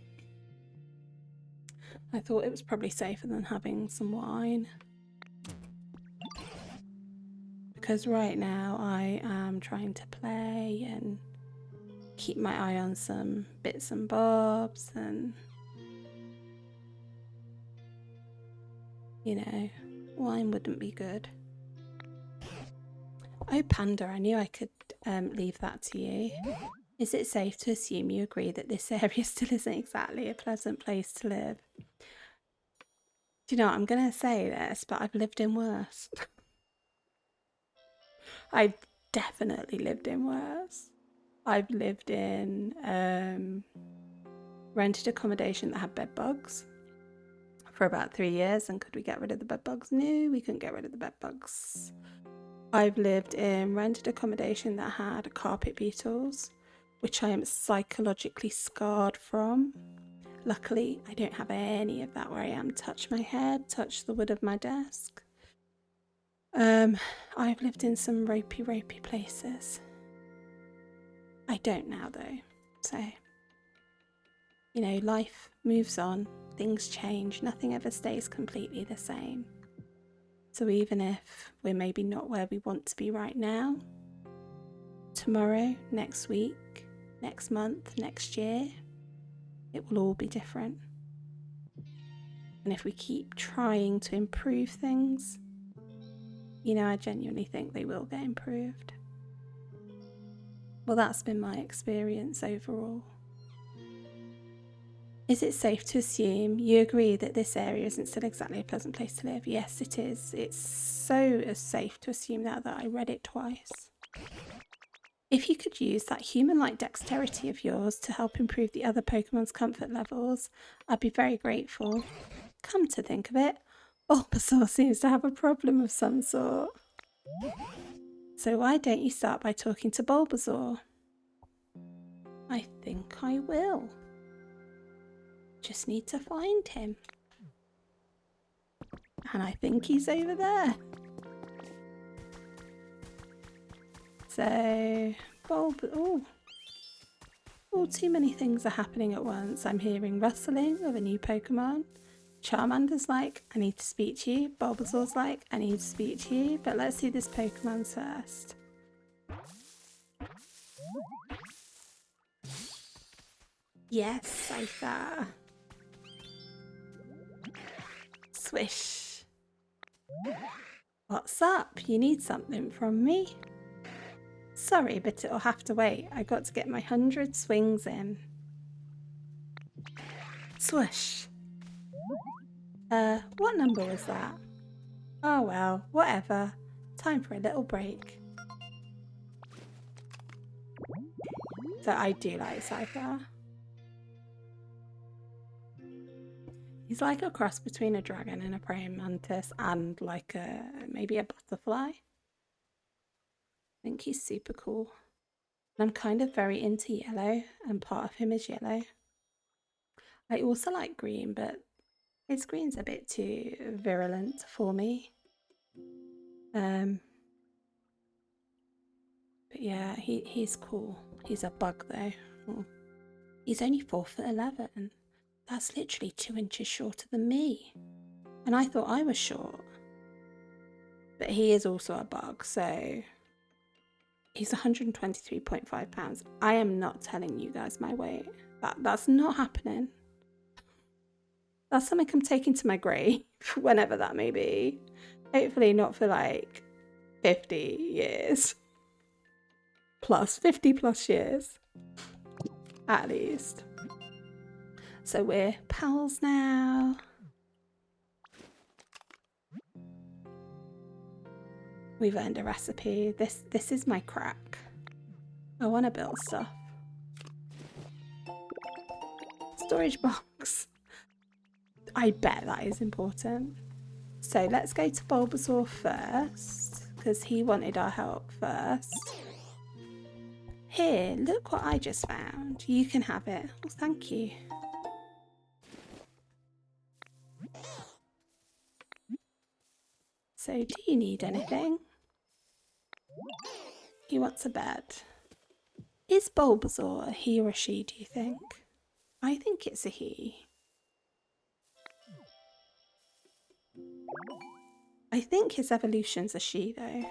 I thought it was probably safer than having some wine. Because right now I am trying to play and keep my eye on some bits and bobs, and you know, wine wouldn't be good. Oh, Panda, I knew I could leave that to you. Is it safe to assume you agree that this area still isn't exactly a pleasant place to live? Do you know what, I'm going to say this, but I've lived in worse. I've definitely lived in worse. I've lived in rented accommodation that had bed bugs for about 3 years, and could we get rid of the bed bugs? No, we couldn't get rid of the bed bugs. I've lived in rented accommodation that had carpet beetles, which I am psychologically scarred from. Luckily, I don't have any of that where I am. Touch my head, touch the wood of my desk. I've lived in some ropey places. I don't now though, so, you know, life moves on, things change, nothing ever stays completely the same. So even if we're maybe not where we want to be right now, tomorrow, next week, next month, next year, it will all be different. And if we keep trying to improve things, you know, I genuinely think they will get improved. Well, that's been my experience overall. Is it safe to assume you agree that this area isn't still exactly a pleasant place to live? Yes, it is. It's so safe to assume that I read it twice. If you could use that human-like dexterity of yours to help improve the other Pokemon's comfort levels, I'd be very grateful. Come to think of it, Bulbasaur seems to have a problem of some sort. So why don't you start by talking to Bulbasaur? I think I will. Just need to find him. And I think he's over there. So, oh, too many things are happening at once. I'm hearing rustling of a new Pokemon. Charmander's like, I need to speak to you. Bulbasaur's like, I need to speak to you. But let's see this Pokemon's first. Yes, Scyther. Swish. What's up? You need something from me? Sorry, but it'll have to wait. I got to get my 100 swings in. Swoosh. What number was that? Oh well, whatever. Time for a little break. So I do like Scyther. He's like a cross between a dragon and a praying mantis and like maybe a butterfly. I think he's super cool. And I'm kind of very into yellow, and part of him is yellow. I also like green, but his green's a bit too virulent for me. But yeah, he's cool. He's a bug though. Oh. He's only 4'11". That's literally 2 inches shorter than me. And I thought I was short. But he is also a bug, so he's 123.5 pounds. I am not telling you guys my weight. That's not happening. That's something I'm taking to my grave, whenever that may be. Hopefully not for like 50 years. 50 plus years. At least. So we're pals now. We've earned a recipe. This is my crack. I want to build stuff. Storage box. I bet that is important. So let's go to Bulbasaur first, because he wanted our help first. Here, look what I just found. You can have it. Oh, thank you. So, do you need anything? He wants a bed. Is Bulbasaur a he or a she, do you think? I think it's a he. I think his evolution's a she, though.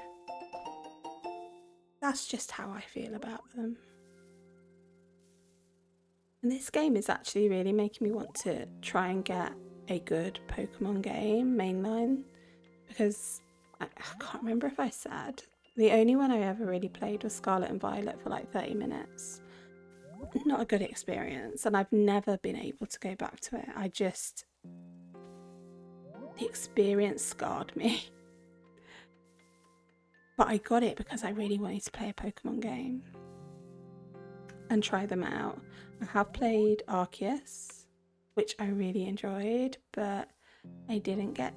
That's just how I feel about them. And this game is actually really making me want to try and get a good Pokemon game mainline, because I can't remember if I said, the only one I ever really played was Scarlet and Violet for like 30 minutes. Not a good experience, and I've never been able to go back to it. The experience scarred me. But I got it because I really wanted to play a Pokemon game. and try them out. I have played Arceus, which I really enjoyed, but I didn't get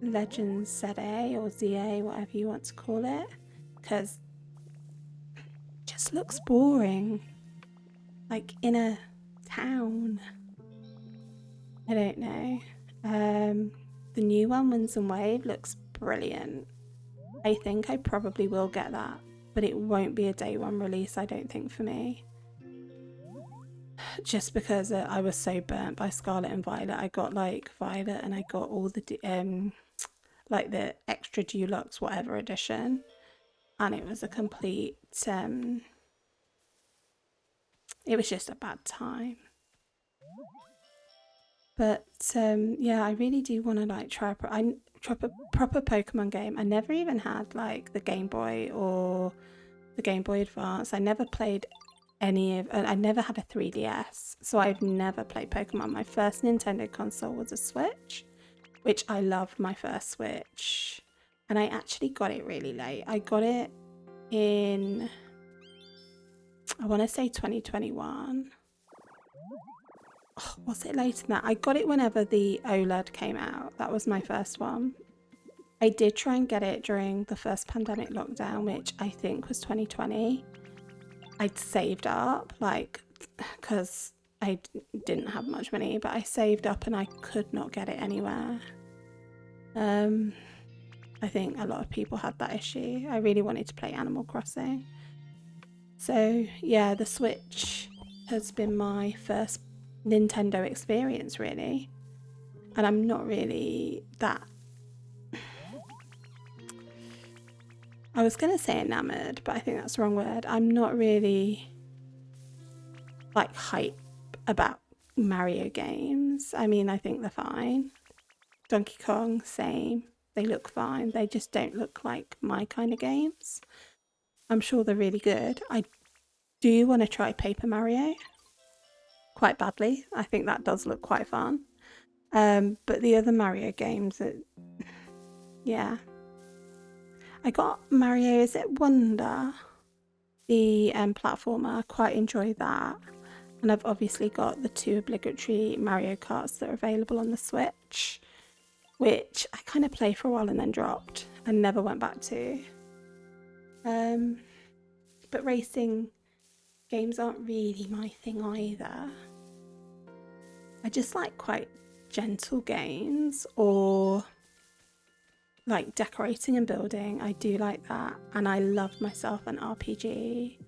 Legends ZA or ZA, whatever you want to call it, because it just looks boring. Like in a town. I don't know. The new one, Winds and Wave, looks brilliant. I think I probably will get that, but it won't be a day one release, I don't think, for me. Just because I was so burnt by Scarlet and Violet. I got like Violet and I got all the like the extra deluxe whatever edition, and it was a complete it was just a bad time. But yeah, I really do want to like try a proper Pokemon game. I never even had like the Game Boy or the Game Boy Advance. I never played any of, I never had a 3DS, so I've never played Pokemon. My first Nintendo console was a Switch, which I loved my first Switch, and I actually got it really late. I got it in, I want to say 2021. Oh, was it later than that? I got it whenever the OLED came out. That was my first one. I did try and get it during the first pandemic lockdown, which I think was 2020. I'd saved up, like, because I didn't have much money, but I saved up and I could not get it anywhere. I think a lot of people had that issue. I really wanted to play Animal Crossing. So yeah, the Switch has been my first Nintendo experience, really. And I'm not really that, I was going to say enamored, but I think that's the wrong word. I'm not really like hype about Mario games. I mean, I think they're fine. Donkey Kong, same. They look fine. They just don't look like my kind of games. I'm sure they're really good. I do want to try Paper Mario quite badly. I think that does look quite fun. But the other Mario games, yeah. I got Mario, is it Wonder? The platformer, I quite enjoy that. And I've obviously got the 2 obligatory Mario Karts that are available on the Switch, which I kind of played for a while and then dropped and never went back to. But racing games aren't really my thing either. I just like quite gentle games, or like decorating and building. I do like that, and I love myself an RPG.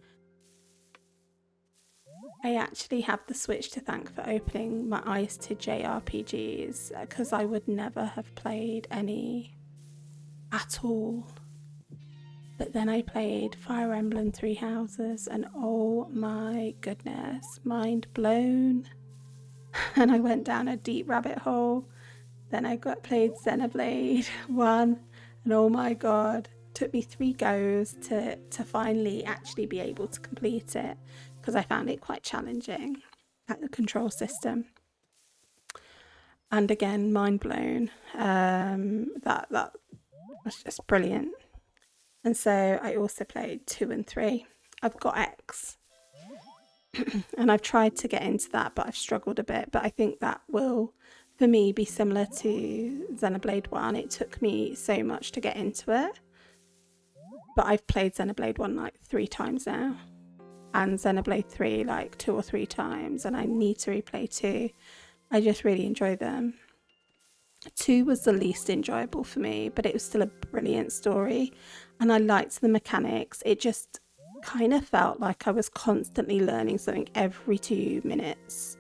I actually have the Switch to thank for opening my eyes to JRPGs, because I would never have played any at all. But then I played Fire Emblem Three Houses, and oh my goodness, mind blown. And I went down a deep rabbit hole. Then I played Xenoblade 1, and oh my god, took me 3 goes to finally actually be able to complete it, because I found it quite challenging at the control system. And again, mind blown. That was just brilliant. And so I also played 2 and 3. I've got X. And I've tried to get into that, but I've struggled a bit. But I think that will, for me, be similar to Xenoblade 1. It took me so much to get into it. But I've played Xenoblade 1 like 3 times now. And Xenoblade 3 like 2 or 3 times. And I need to replay 2. I just really enjoy them. 2 was the least enjoyable for me, but it was still a brilliant story. And I liked the mechanics. It just kind of felt like I was constantly learning something every 2 minutes.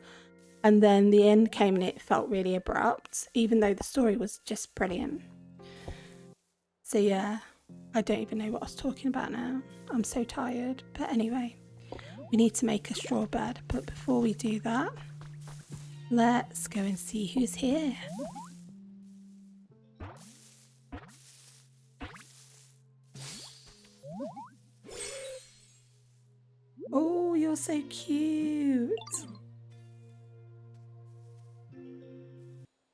And then the end came and it felt really abrupt, even though the story was just brilliant. So yeah, I don't even know what I was talking about now. I'm so tired. But anyway, we need to make a straw bed. But before we do that, let's go and see who's here. Oh, you're so cute.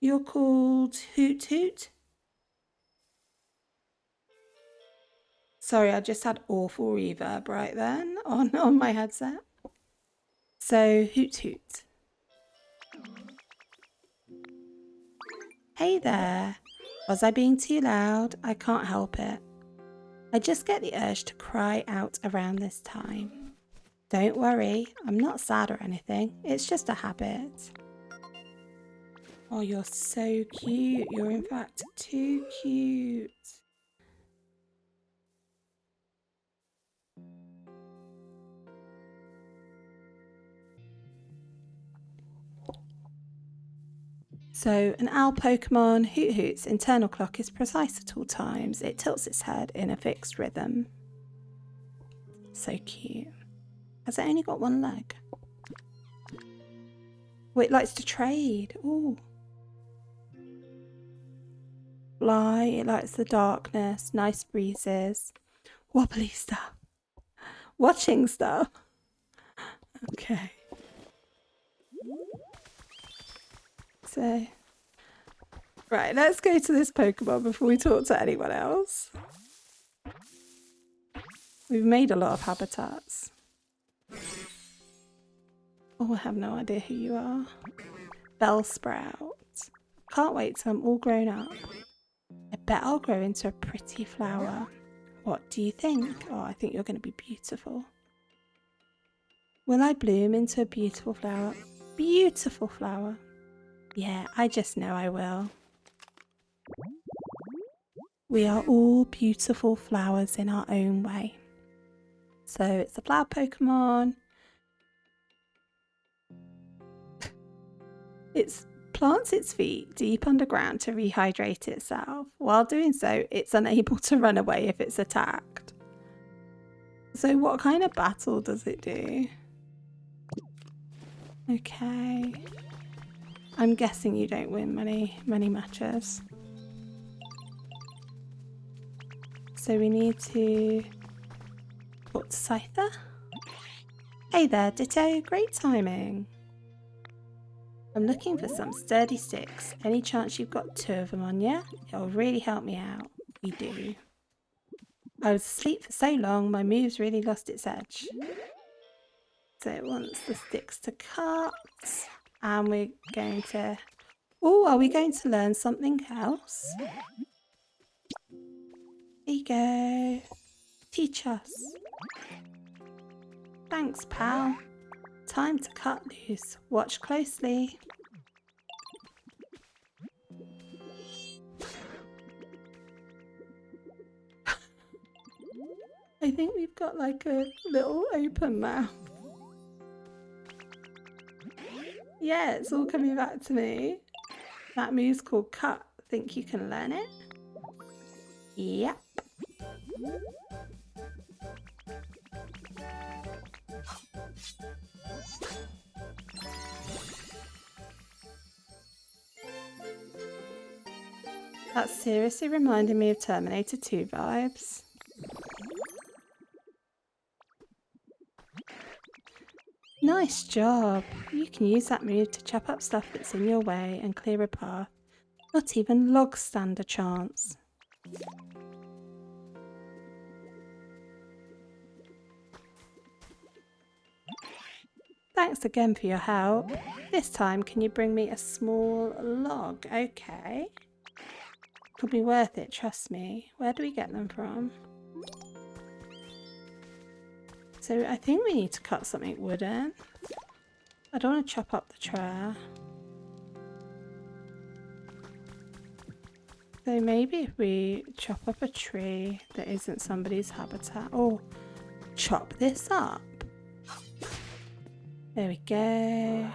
You're called Hoot Hoot? Sorry, I just had awful reverb right then on my headset. So, Hoot Hoot. Hey there. Was I being too loud? I can't help it. I just get the urge to cry out around this time. Don't worry, I'm not sad or anything. It's just a habit. Oh, you're so cute. You're in fact too cute. So, an owl Pokemon, Hoot Hoot's internal clock is precise at all times. It tilts its head in a fixed rhythm. So cute. Has it only got one leg? Oh, it likes to trade. Ooh. Fly, it likes the darkness, nice breezes, wobbly stuff, watching stuff. Okay. So, right, let's go to this Pokemon before we talk to anyone else. We've made a lot of habitats. Oh, I have no idea who you are. Bellsprout. Can't wait till I'm all grown up. I bet I'll grow into a pretty flower. What do you think? Oh, I think you're going to be beautiful. Will I bloom into a beautiful flower? Beautiful flower. Yeah, I just know I will. We are all beautiful flowers in our own way. So it's a flower Pokemon. It plants its feet deep underground to rehydrate itself. While doing so, it's unable to run away if it's attacked. So what kind of battle does it do? Okay. I'm guessing you don't win many matches. So we need to talk to Scyther. Hey there, Ditto. Great timing. I'm looking for some sturdy sticks. Any chance you've got 2 of them on you? It'll really help me out. We do. I was asleep for so long, my moves really lost its edge. So it wants the sticks to cut. And we're going to... Oh, are we going to learn something else? Here you go. Teach us. Thanks, pal. Time to cut loose. Watch closely. I think we've got like a little open mouth. Yeah, it's all coming back to me. That move's called cut. Think you can learn it? Yep. That's seriously reminding me of Terminator 2 vibes. Nice job. You can use that move to chop up stuff that's in your way and clear a path. Not even logs stand a chance. Thanks again for your help. This time, can you bring me a small log? Okay. Could be worth it, trust me. Where do we get them from? So I think we need to cut something wooden. I don't want to chop up the tree. So maybe if we chop up a tree that isn't somebody's habitat. Oh, chop this up. There we go.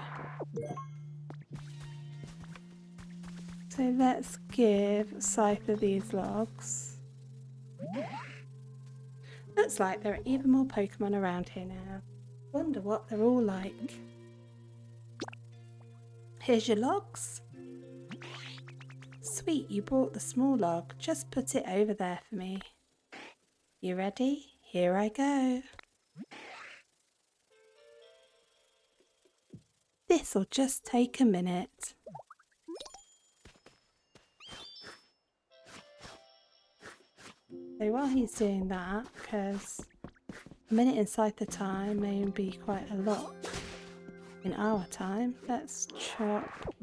So let's give Scyther these logs. Looks like there are even more Pokemon around here now. Wonder what they're all like. Here's your logs. Sweet, you brought the small log. Just put it over there for me. You ready? Here I go. This'll just take a minute. So while he's doing that, because a minute inside the time may be quite a lot. in our time. Let's chop.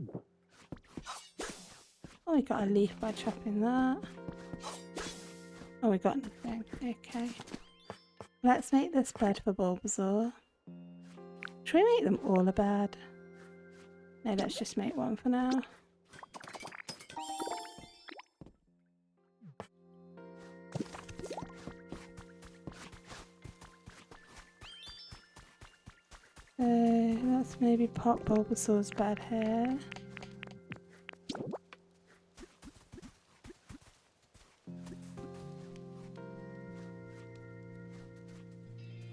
Oh, we got a leaf by chopping that. Oh, we got nothing. Okay. Let's make this bed for Bulbasaur. Should we make them all a bed? No, let's just make one for now. So let's maybe pop Bulbasaur's bed here.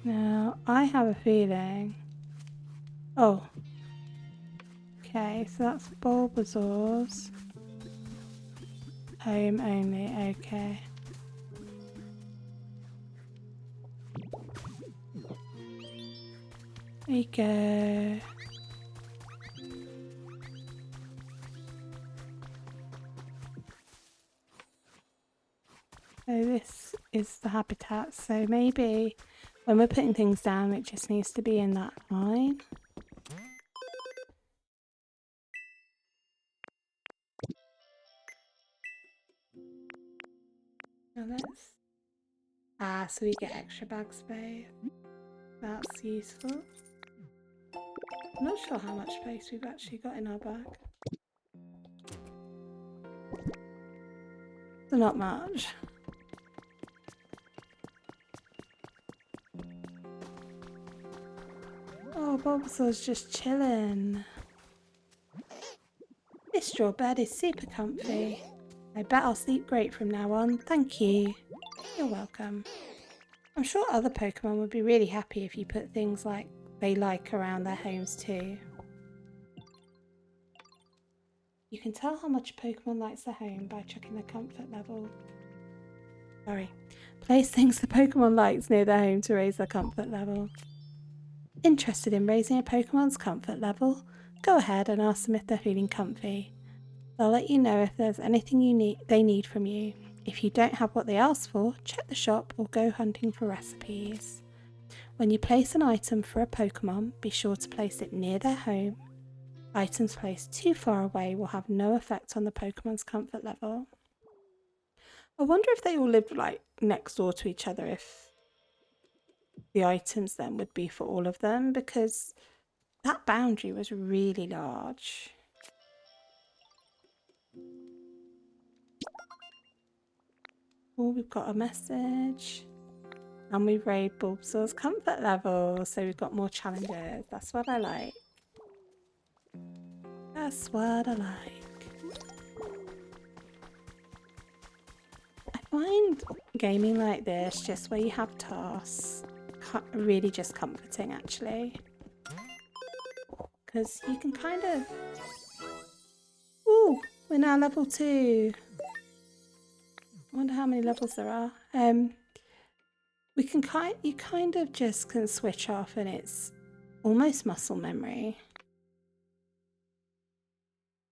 Now, I have a feeling... Oh. Okay, so that's Bulbasaur's. Home only, okay. There you go. So this is the habitat, so maybe when we're putting things down it just needs to be in that line. Now let's... Ah, so we get extra bag space. That's useful. I'm not sure how much space we've actually got in our bag. So not much. Oh, Bulbasaur's just chilling. This straw bed is super comfy. I bet I'll sleep great from now on. Thank you. You're welcome. I'm sure other Pokemon would be really happy if you put things like they like around their homes too. You can tell how much a Pokemon likes their home by checking their comfort level. Sorry. Place things the Pokemon likes near their home to raise their comfort level. Interested in raising a Pokemon's comfort level? Go ahead and ask them if they're feeling comfy. They'll let you know if there's anything they need from you. If you don't have what they ask for, check the shop or go hunting for recipes. When you place an item for a Pokemon, be sure to place it near their home. Items placed too far away will have no effect on the Pokemon's comfort level. I wonder if they all lived like next door to each other, if the items then would be for all of them, because that boundary was really large. Oh, we've got a message. And we've raised Bulbasaur's comfort level, so we've got more challenges. That's what I like. That's what I like. I find gaming like this, just where you have tasks, really just comforting actually. Because you can kind of... Ooh, we're now level 2. I wonder how many levels there are. You kind of just can switch off and it's almost muscle memory.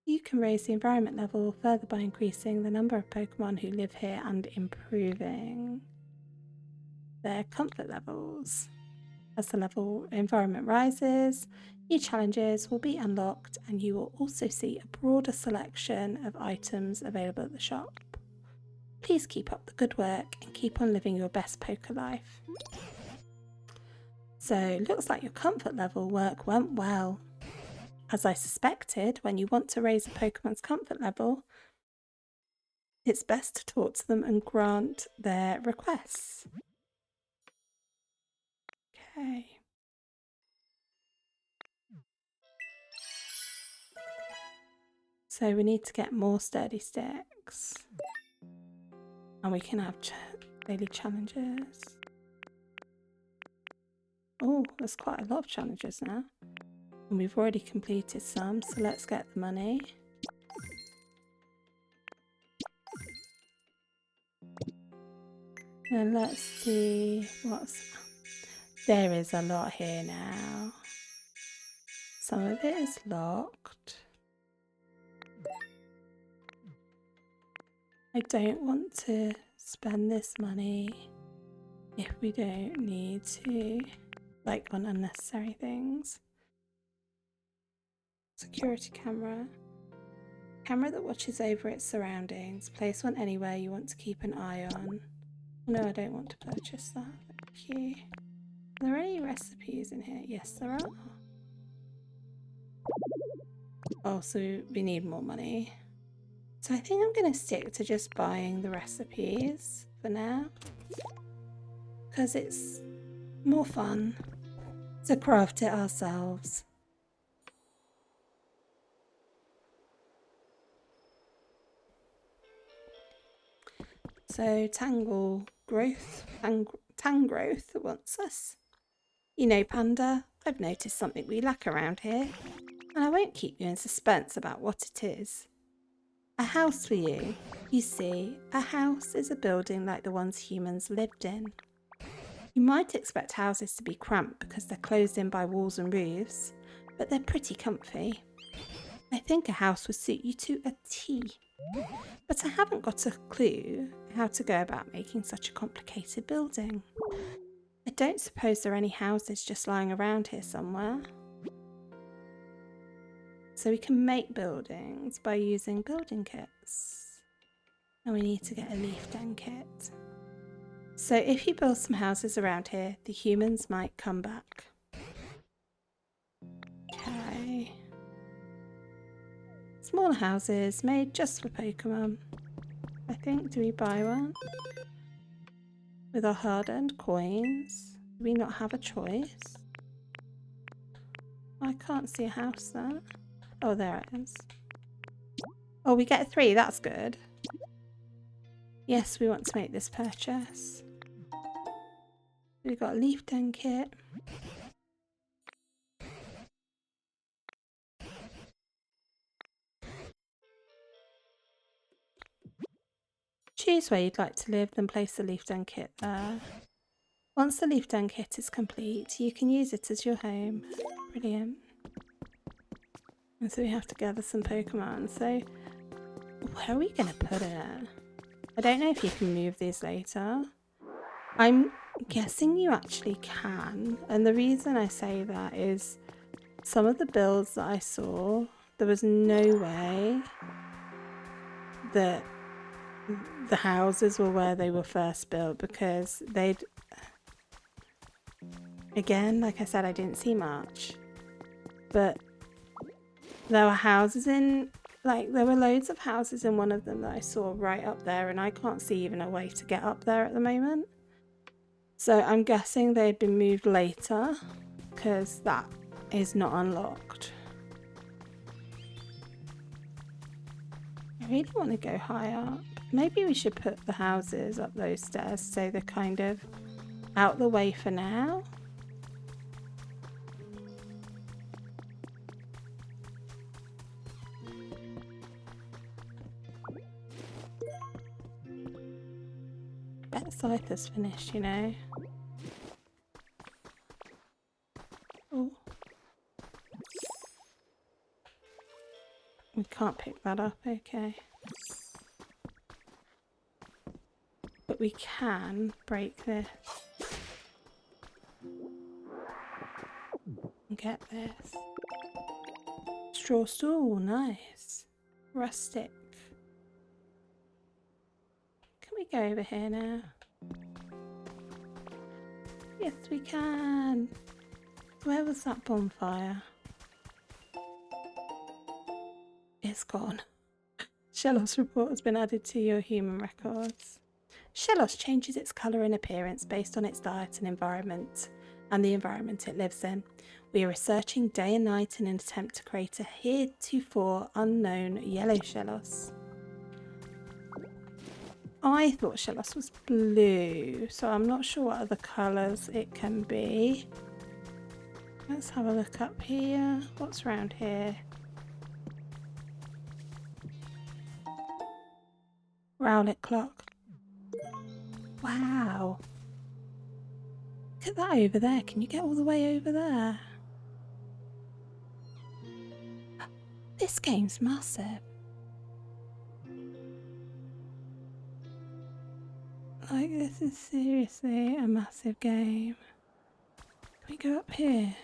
You can raise the environment level further by increasing the number of Pokemon who live here and improving their comfort levels. As the environment rises, new challenges will be unlocked and you will also see a broader selection of items available at the shop. Please keep up the good work and keep on living your best poker life. So, looks like your comfort level work went well. As I suspected, when you want to raise a Pokemon's comfort level, it's best to talk to them and grant their requests. Okay. So we need to get more sturdy sticks. And we can have daily challenges. Oh, there's quite a lot of challenges now. And we've already completed some, so let's get the money. And let's see what's... There is a lot here now. Some of it is locked. I don't want to spend this money if we don't need to, like on unnecessary things. Security camera. Camera that watches over its surroundings. Place one anywhere you want to keep an eye on. No, I don't want to purchase that. Thank you. Are there any recipes in here? Yes, there are. Oh, so we need more money. So I think I'm going to stick to just buying the recipes for now. Because it's more fun to craft it ourselves. So Tangrowth wants us. You know, Panda, I've noticed something we lack around here, and I won't keep you in suspense about what it is. A house for you. You see, a house is a building like the ones humans lived in. You might expect houses to be cramped because they're closed in by walls and roofs, but they're pretty comfy. I think a house would suit you to a T. But I haven't got a clue how to go about making such a complicated building. I don't suppose there are any houses just lying around here somewhere. So we can make buildings by using building kits. And we need to get a leaf den kit. So if you build some houses around here, the humans might come back. Okay. Smaller houses made just for Pokemon. I think, do we buy one? With our hard-earned coins, do we not have a choice? I can't see a house there. Oh, there it is. Oh, we get 3, that's good. Yes, we want to make this purchase. We've got a leaf den kit. Choose where you'd like to live, then place the leaf den kit there. Once the leaf den kit is complete, you can use it as your home. Brilliant. And so we have to gather some Pokemon. So where are we going to put it? I don't know if you can move these later. I'm guessing you actually can. And the reason I say that is some of the builds that I saw, there was no way that the houses were where they were first built, because they'd, again, like I said, I didn't see much, but there were houses in, like, there were loads of houses in one of them that I saw right up there, and I can't see even a way to get up there at the moment. So I'm guessing they'd been moved later, because that is not unlocked. I really want to go high up. Maybe we should put the houses up those stairs so they're kind of out the way for now. Bet Scyther's finished, you know. Oh. We can't pick that up, okay. But we can break this. And get this. Straw stool, nice. Rustic. Can we go over here now? Yes, we can. Where was that bonfire? It's gone. Shellos report has been added to your human records. Shellos changes its colour and appearance based on its diet and environment, and the environment it lives in. We are researching day and night in an attempt to create a heretofore unknown yellow Shellos. I thought Shellos was blue, so I'm not sure what other colours it can be. Let's have a look up here. What's around here? Rowlet clock. Wow. Look at that over there. Can you get all the way over there? This game's massive. Like, this is seriously a massive game. Can we go up here?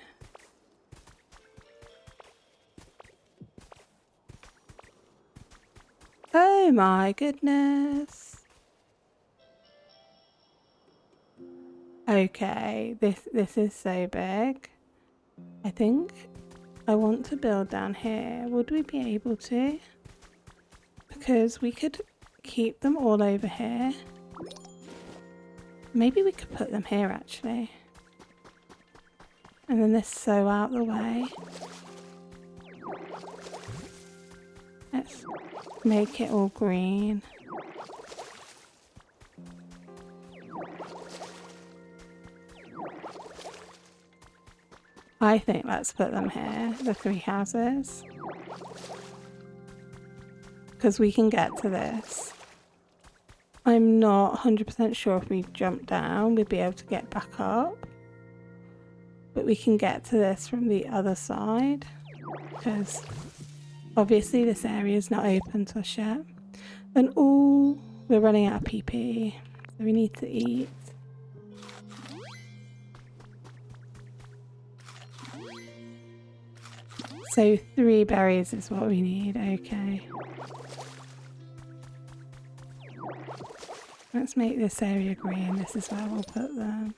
Oh my goodness. Okay, this is so big. I think I want to build down here. Would we be able to? Because we could keep them all over here. Maybe we could put them here actually. And then this so out the way. Let's make it all green. I think let's put them here, the 3 houses. Because we can get to this. I'm not 100% sure if we jump down, we'd be able to get back up. But we can get to this from the other side. Because obviously this area is not open to us yet. And oh, we're running out of PP. So we need to eat. So 3 berries is what we need, okay. Let's make this area green, this is where we'll put them.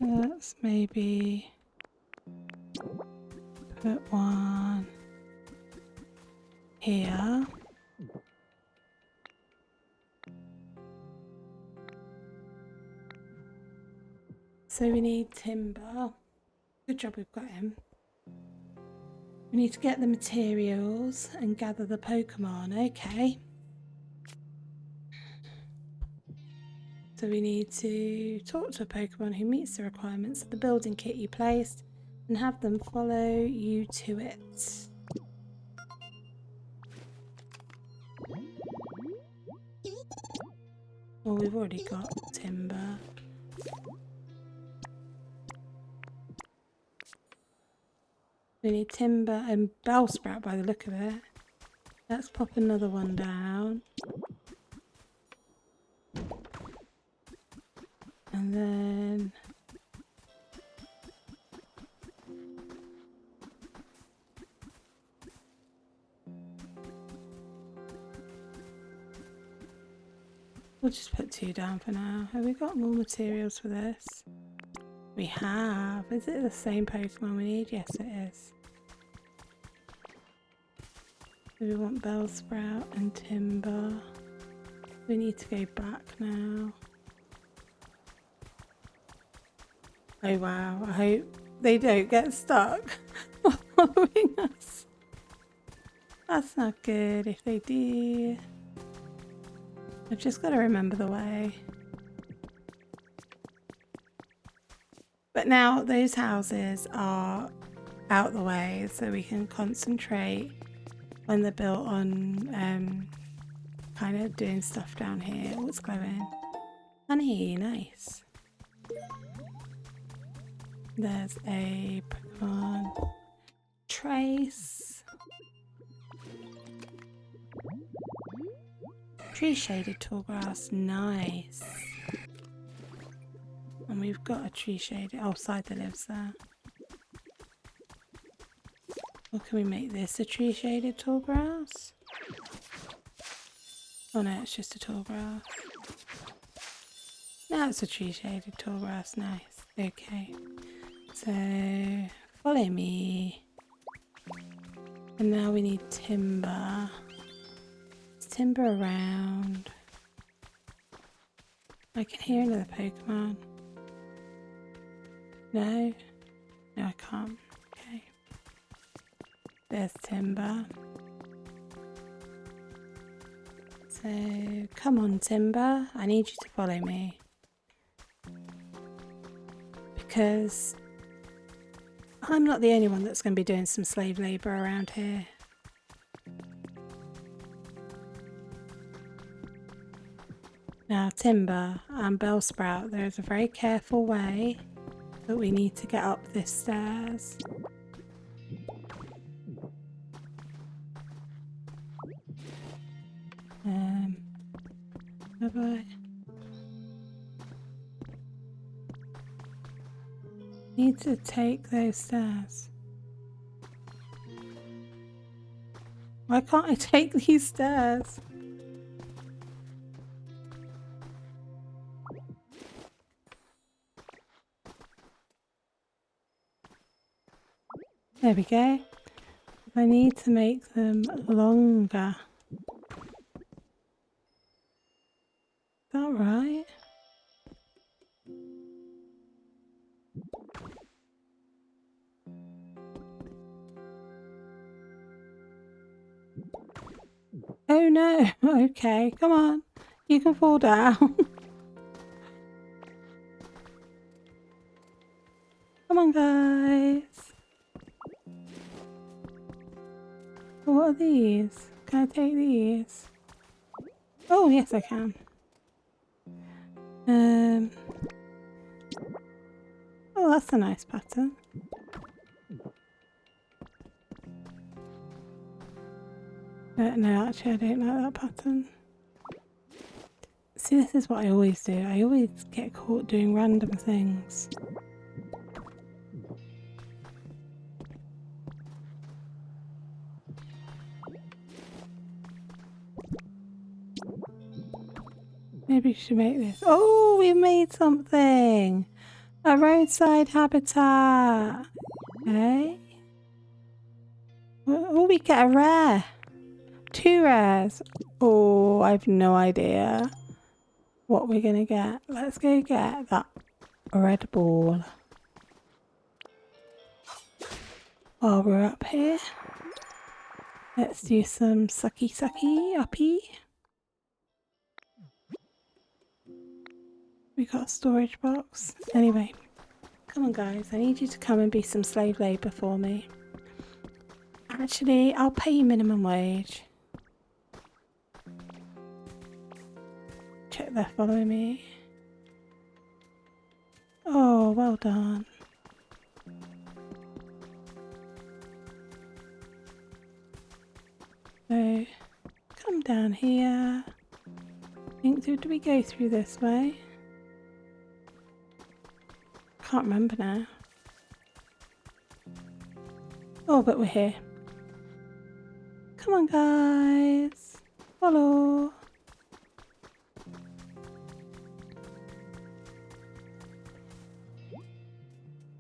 Let's maybe put one here. So we need timber. Good job we've got him. We need to get the materials and gather the Pokemon, okay. So we need to talk to a Pokemon who meets the requirements of the building kit you placed and have them follow you to it. Well, we've already got timber. We need timber and Bellsprout by the look of it. Let's pop another one down. And then we'll just put 2 down for now. Have we got more materials for this? We have. Is it the same Pokemon we need? Yes, it is. Do we want Bellsprout and timber? We need to go back now. Oh wow, I hope they don't get stuck following us. That's not good if they do. I've just got to remember the way. But now those houses are out the way so we can concentrate when they're built on kind of doing stuff down here. What's glowing? Honey, nice. There's a Pokemon Trace. Tree shaded tall grass, nice. And we've got a tree shaded, oh, Scyther lives there. Or can we make this a tree shaded tall grass? Oh no, it's just a tall grass. Now it's a tree shaded tall grass, nice. Okay. So, follow me. And now we need timber. Is timber around? I can hear another Pokemon. No? No, I can't. Okay. There's timber. So, come on, timber. I need you to follow me. Because I'm not the only one that's going to be doing some slave labour around here. Now, Timber and Bellsprout, there is a very careful way that we need to get up this stairs. Have I? Need to take those stairs. Why can't I take these stairs? There we go. I need to make them longer. Is that right? Oh no, okay, come on. You can fall down. Come on, guys. What are these? Can I take these? Oh, yes, I can. Oh, that's a nice pattern. No, actually, I don't like that pattern. See, this is what I always do. I always get caught doing random things. Maybe we should make this. Oh, we made something! A roadside habitat! Okay. Oh, we get a rare! 2 rares! Oh, I've no idea what we're gonna get. Let's go get that red ball. While we're up here, let's do some sucky uppy. We got a storage box. Anyway, come on guys, I need you to come and be some slave labour for me. Actually, I'll pay you minimum wage. Check they're following me. Oh, well done. So, come down here. Do we go through this way? Can't remember now. Oh, but we're here. Come on, guys. Follow.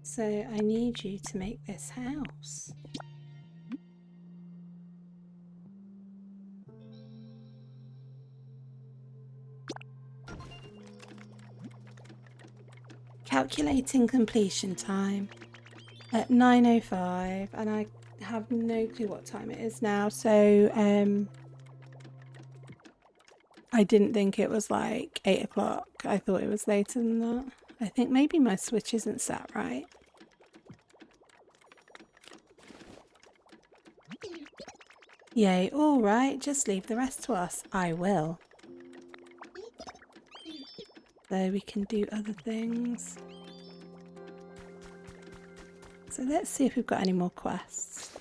So I need you to make this house. Calculating completion time at 9:05, and I have no clue what time it is now, so I didn't think it was like 8 o'clock. I thought it was later than that. I think maybe my switch isn't set right. Yay, alright, just leave the rest to us. I will. So we can do other things. So let's see if we've got any more quests.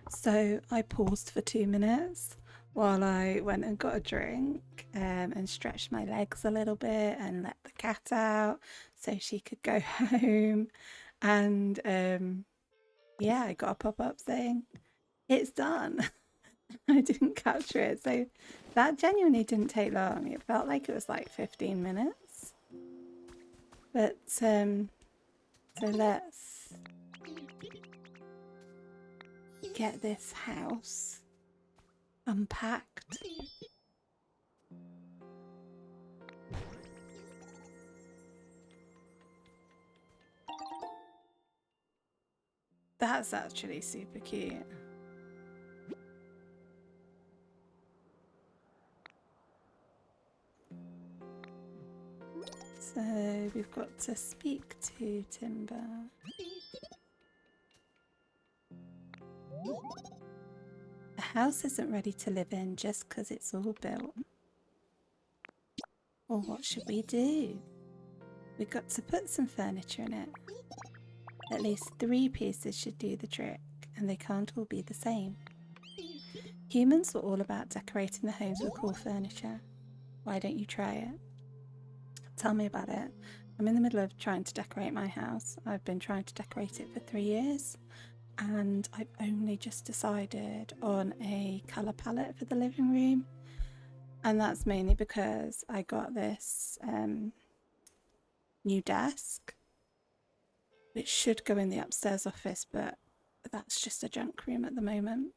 So I paused for 2 minutes while I went and got a drink and stretched my legs a little bit and let the cat out so she could go home. And yeah, I got a pop-up saying, it's done. I didn't capture it. So that genuinely didn't take long. It felt like it was like 15 minutes. But so let's get this house unpacked. That's actually super cute. So we've got to speak to Timber. The house isn't ready to live in just because it's all built. Well, what should we do? We've got to put some furniture in it. At least 3 pieces should do the trick, and they can't all be the same. Humans were all about decorating the homes with cool furniture. Why don't you try it? Tell me about it. I'm in the middle of trying to decorate my house. I've been trying to decorate it for 3 years, and I've only just decided on a colour palette for the living room. And that's mainly because I got this new desk, which should go in the upstairs office, but that's just a junk room at the moment.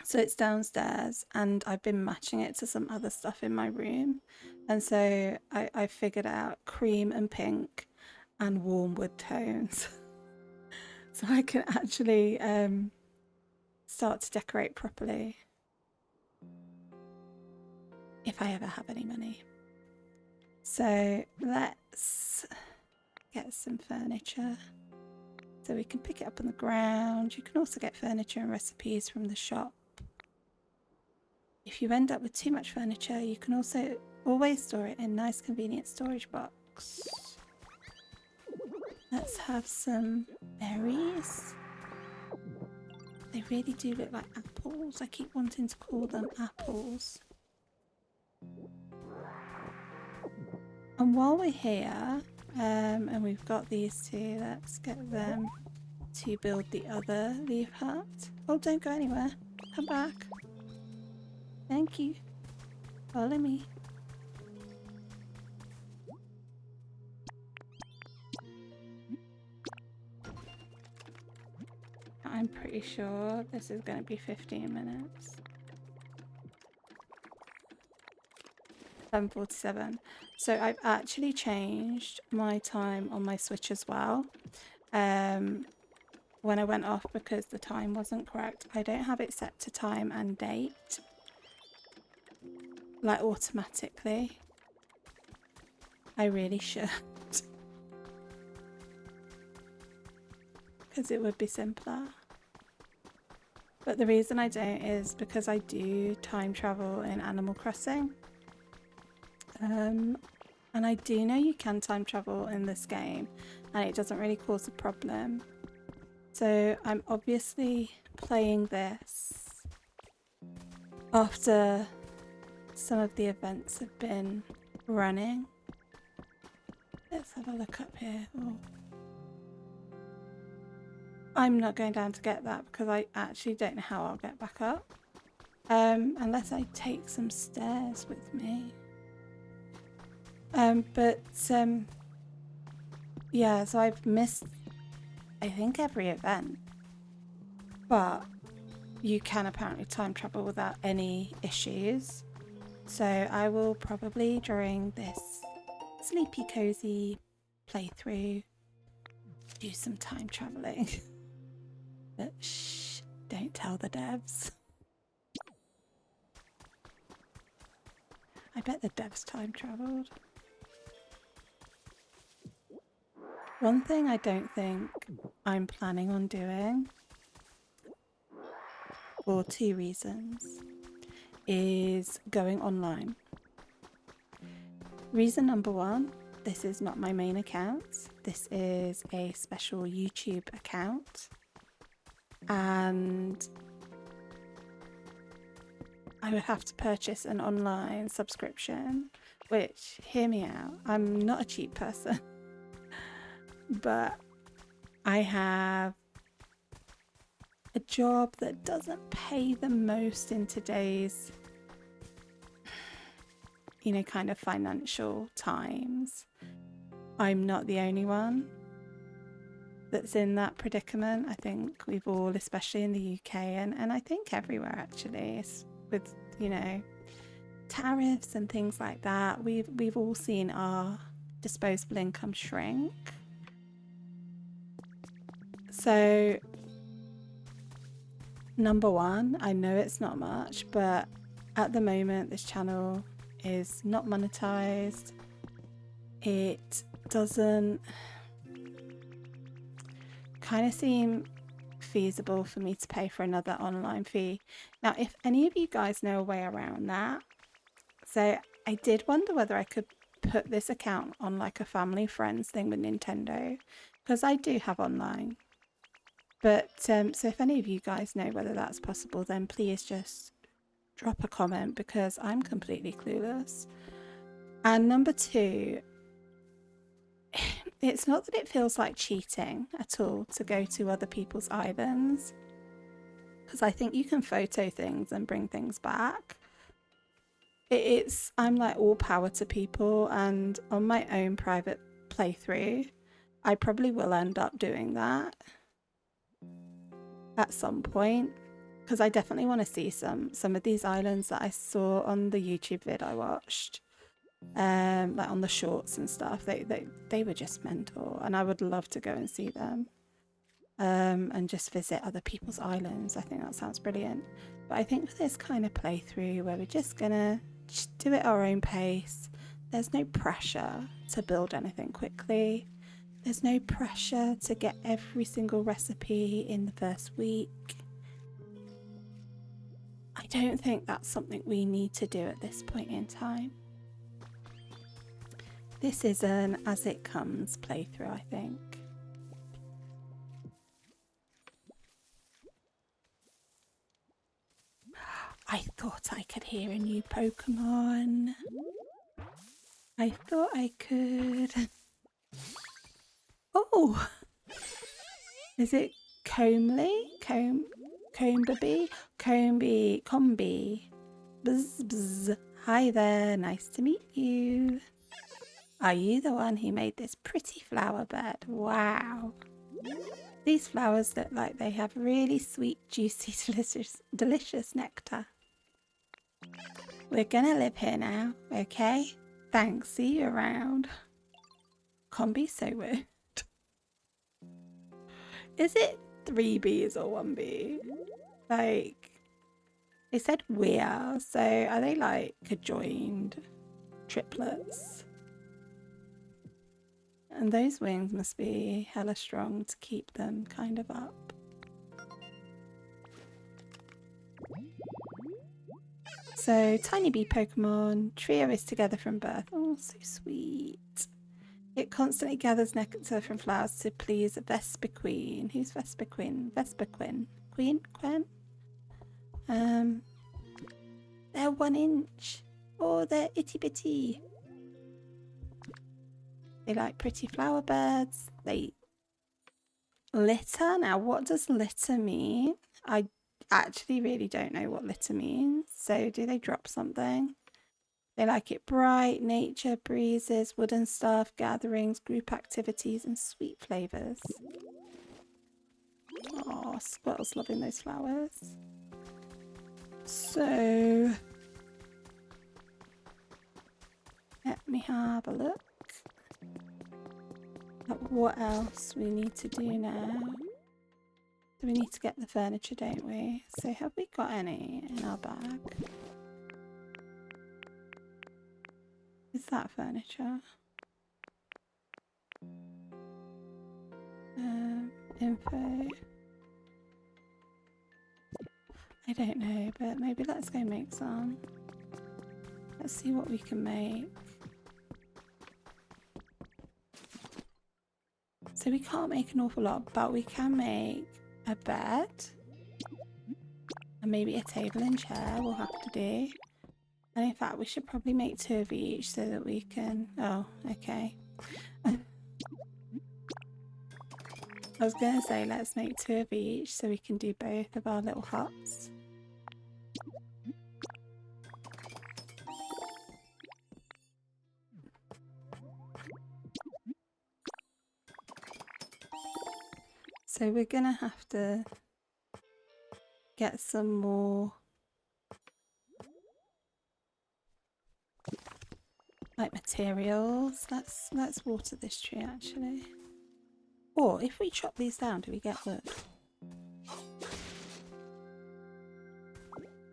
So it's downstairs, and I've been matching it to some other stuff in my room. And so I figured out cream and pink and warm wood tones. So I can actually start to decorate properly. If I ever have any money. So let's get some furniture so we can pick it up on the ground. You can also get furniture and recipes from the shop. If you end up with too much furniture, you can also always store it in a nice convenient storage box. Let's have some berries. They really do look like apples. I keep wanting to call them apples. And while we're here, and we've got these two, let's get them to build the other leaf hut. Oh, don't go anywhere. Come back. Thank you. Follow me. I'm pretty sure this is going to be 15 minutes. 7:47. So I've actually changed my time on my Switch as well. When I went off because the time wasn't correct. I don't have it set to time and date, like automatically. I really should, because it would be simpler. But the reason I don't is because I do time travel in Animal Crossing. And I do know you can time travel in this game and it doesn't really cause a problem. So I'm obviously playing this after some of the events have been running. Let's have a look up here. Oh. I'm not going down to get that because I actually don't know how I'll get back up. Unless I take some stairs with me. Yeah, so I've missed, I think, every event, but you can apparently time travel without any issues. So I will probably, during this sleepy cozy playthrough, do some time traveling. But shh, don't tell the devs. I bet the devs time traveled. One thing I don't think I'm planning on doing, for 2 reasons, is going online. Reason number 1, this is not my main account. This is a special YouTube account. And I would have to purchase an online subscription, which, hear me out, I'm not a cheap person. But I have a job that doesn't pay the most in today's, kind of financial times. I'm not the only one that's in that predicament. I think we've all, especially in the UK and I think everywhere actually, with, tariffs and things like that, we've all seen our disposable income shrink. So, number 1, I know it's not much, but at the moment this channel is not monetized. it doesn't kind of seem feasible for me to pay for another online fee. Now, if any of you guys know a way around that, so I did wonder whether I could put this account on like a family friends thing with Nintendo, because I do have online. But so if any of you guys know whether that's possible, then please just drop a comment, because I'm completely clueless. And number two, it's not that it feels like cheating at all to go to other people's islands, because I think you can photo things and bring things back. I'm like all power to people, and on my own private playthrough, I probably will end up doing that at some point, because I definitely want to see some of these islands that I saw on the YouTube vid I watched. Like on the shorts and stuff, they were just mental, and I would love to go and see them, and just visit other people's islands. I think that sounds brilliant. But I think for this kind of playthrough where we're just gonna do it at our own pace, there's no pressure to build anything quickly, there's no pressure to get every single recipe in the first week. I don't think that's something we need to do at this point in time. This is an as it comes playthrough, I think. I thought I could hear a new Pokemon. I thought I could. Oh! Is it Comely? Comby? Comby. Bzz bzz. Hi there, nice to meet you. Are you the one who made this pretty flower bed? Wow. These flowers look like they have really sweet, juicy, delicious nectar. We're gonna live here now, okay? Thanks, see you around. Combi so weird. Is it 3 Bs or 1 B? Like, they said we're, so are they like conjoined triplets? And those wings must be hella strong to keep them kind of up. So, tiny bee Pokemon, trio is together from birth. Oh, so sweet. It constantly gathers nectar from flowers to please a Vespiqueen. Who's Vespiqueen? Vespiqueen? Queen? They're 1 inch. Oh, they're itty bitty. They like pretty flower beds. They litter. Now, what does litter mean? I actually really don't know what litter means. So, do they drop something? They like it bright, nature, breezes, wooden stuff, gatherings, group activities, and sweet flavours. Oh, Squirtle's loving those flowers. So, let me have a look at what else we need to do now. So we need to get the furniture, don't we? So have we got any in our bag? Is that furniture? Info. I don't know, but maybe let's go make some. Let's see what we can make. So we can't make an awful lot, but we can make a bed. And maybe a table and chair we'll have to do. And in fact, we should probably make 2 of each so that we can... Oh, okay. I was going to say, let's make 2 of each so we can do both of our little huts. So we're going to have to get some more like materials. Let's water this tree actually. Or if we chop these down, do we get wood?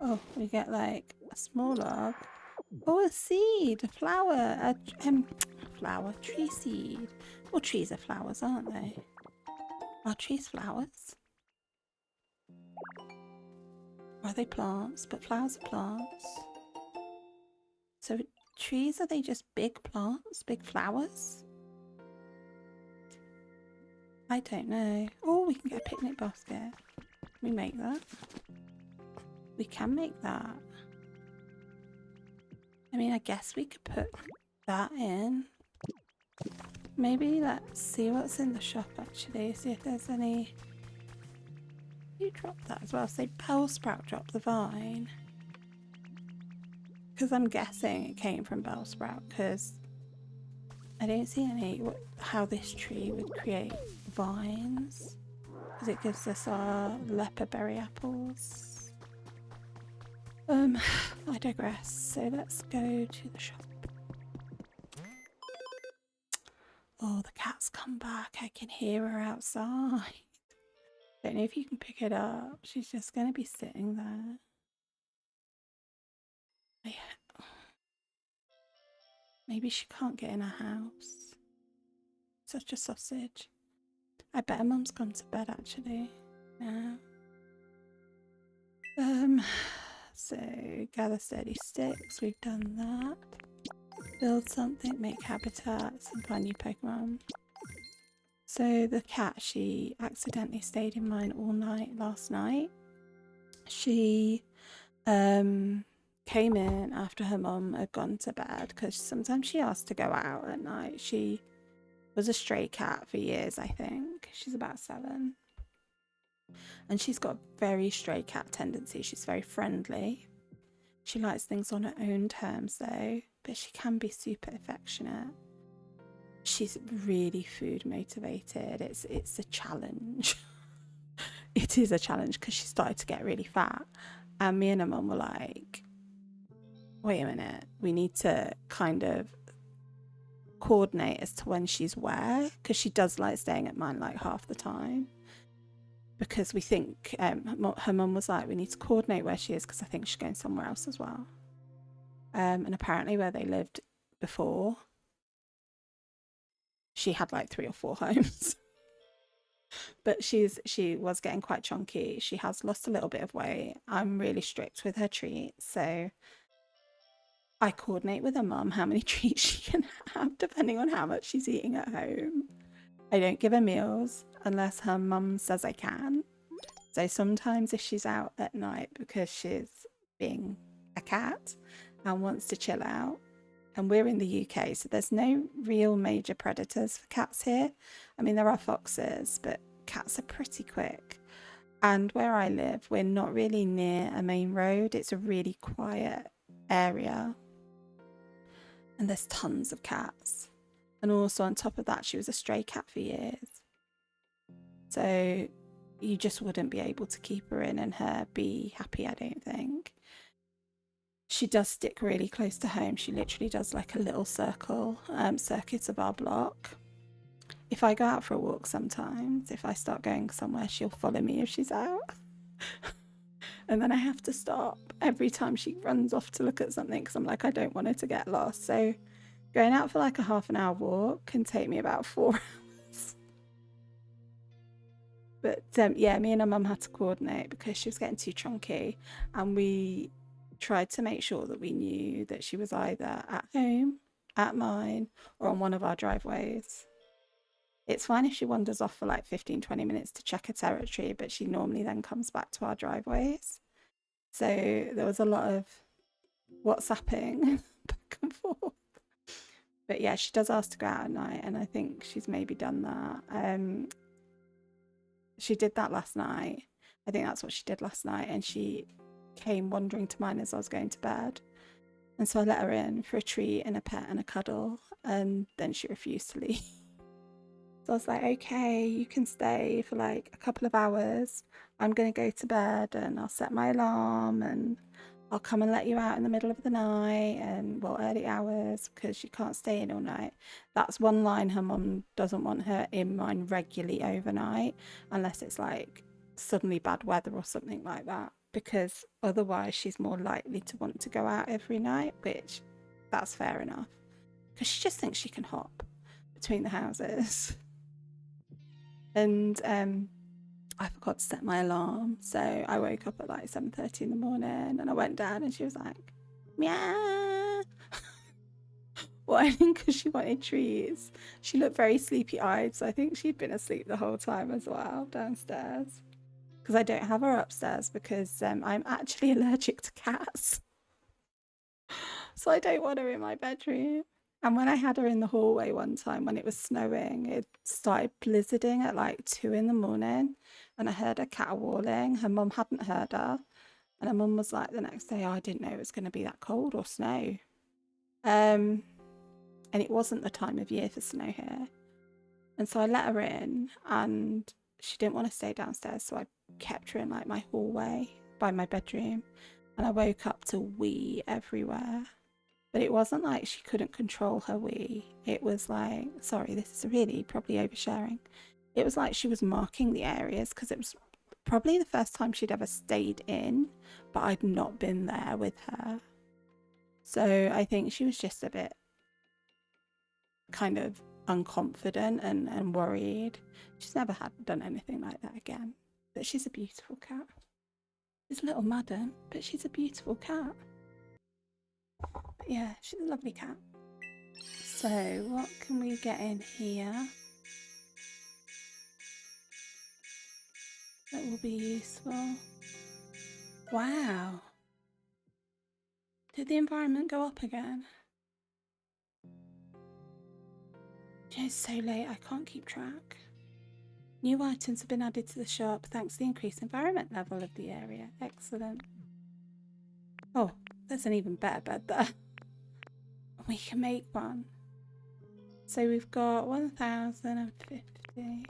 Oh, we get like a small log, Oh, a seed, a flower, flower, tree seed. Well, trees are flowers, aren't they? Are trees flowers? Are they plants? But flowers are plants. So trees, are they just big plants, big flowers? I don't know. Oh, we can get a picnic basket. We make that. We can make that. I mean, I guess we could put that in. Maybe let's see what's in the shop actually. See if there's any. You dropped that as well. Say Bellsprout dropped the vine. Because I'm guessing it came from Bellsprout because I don't see any how this tree would create vines. Because it gives us our leperberry apples. I digress. So let's go to the shop. Oh, the cat's come back. I can hear her outside. Don't know if you can pick it up. She's just going to be sitting there. Maybe she can't get in her house. Such a sausage. I bet her mum's gone to bed actually. Yeah. So gather sturdy sticks. We've done that. Build something, make habitats, and find new Pokemon. So the cat, she accidentally stayed in mine all night last night. She came in after her mum had gone to bed because sometimes she asked to go out at night. She was a stray cat for years, I think. She's about 7. And she's got a very stray cat tendency. She's very friendly. She likes things on her own terms though, but she can be super affectionate. She's really food motivated. It's a challenge. It is a challenge because she started to get really fat. And me and her mum were like, wait a minute, we need to kind of coordinate as to when she's where, because she does like staying at mine like half the time. Because we think, her mum was like, we need to coordinate where she is because I think she's going somewhere else as well. And apparently where they lived before, she had like 3 or 4 homes. But she was getting quite chunky. She has lost a little bit of weight. I'm really strict with her treats, so I coordinate with her mum how many treats she can have depending on how much she's eating at home. I don't give her meals unless her mum says I can. So sometimes if she's out at night because she's being a cat and wants to chill out, and we're in the UK, so there's no real major predators for cats here. I mean, there are foxes, but cats are pretty quick. And where I live, we're not really near a main road. It's a really quiet area. And there's tons of cats. And also on top of that, she was a stray cat for years. So you just wouldn't be able to keep her in and her be happy, I don't think. She does stick really close to home. She literally does like a little circuit of our block. If I go out for a walk sometimes, if I start going somewhere, she'll follow me if she's out. And then I have to stop every time she runs off to look at something because I'm like, I don't want her to get lost. So going out for like a half an hour walk can take me about 4 hours. But yeah, me and her mum had to coordinate because she was getting too chunky, and we tried to make sure that we knew that she was either at home, at mine, or on one of our driveways. It's fine if she wanders off for like 15-20 minutes to check her territory, but she normally then comes back to our driveways. So there was a lot of WhatsApping back and forth. But yeah, she does ask to go out at night, and I think she's maybe done that. She did that last night. I think that's what she did last night, and she came wandering to mine as I was going to bed. And so I let her in for a treat and a pet and a cuddle, and then she refused to leave. So I was like, okay, you can stay for like a couple of hours. I'm going to go to bed and I'll set my alarm and I'll come and let you out in the middle of the night and, well, early hours because you can't stay in all night. That's one line. Her mum doesn't want her in mine regularly overnight unless it's like suddenly bad weather or something like that. because otherwise she's more likely to want to go out every night, which that's fair enough. Because she just thinks she can hop between the houses. And I forgot to set my alarm, so I woke up at like 7:30 in the morning, and I went down and she was like, meow. Whining because she wanted treats. She looked very sleepy-eyed, so I think she'd been asleep the whole time as well downstairs. Because I don't have her upstairs because I'm actually allergic to cats. So I don't want her in my bedroom. And when I had her in the hallway one time when it was snowing, it started blizzarding at like 2 in the morning, and I heard her caterwauling. Her mum hadn't heard her, and her mum was like the next day, oh, I didn't know it was going to be that cold or snow. And it wasn't the time of year for snow here. And so I let her in, and she didn't want to stay downstairs, so I kept her in like my hallway by my bedroom, and I woke up to wee everywhere. But it wasn't like she couldn't control her wee. It was like, sorry, this is really probably oversharing. It was like she was marking the areas because it was probably the first time she'd ever stayed in, but I'd not been there with her. So I think she was just a bit kind of unconfident and worried. She's never done anything like that again. But she's a beautiful cat. She's a little madam, but she's a beautiful cat. But yeah, she's a lovely cat. So what can we get in here that will be useful? Wow. Did the environment go up again? It's so late, I can't keep track. New items have been added to the shop thanks to the increased environment level of the area. Excellent. Oh, there's an even better bed there. We can make one. So we've got 1,050.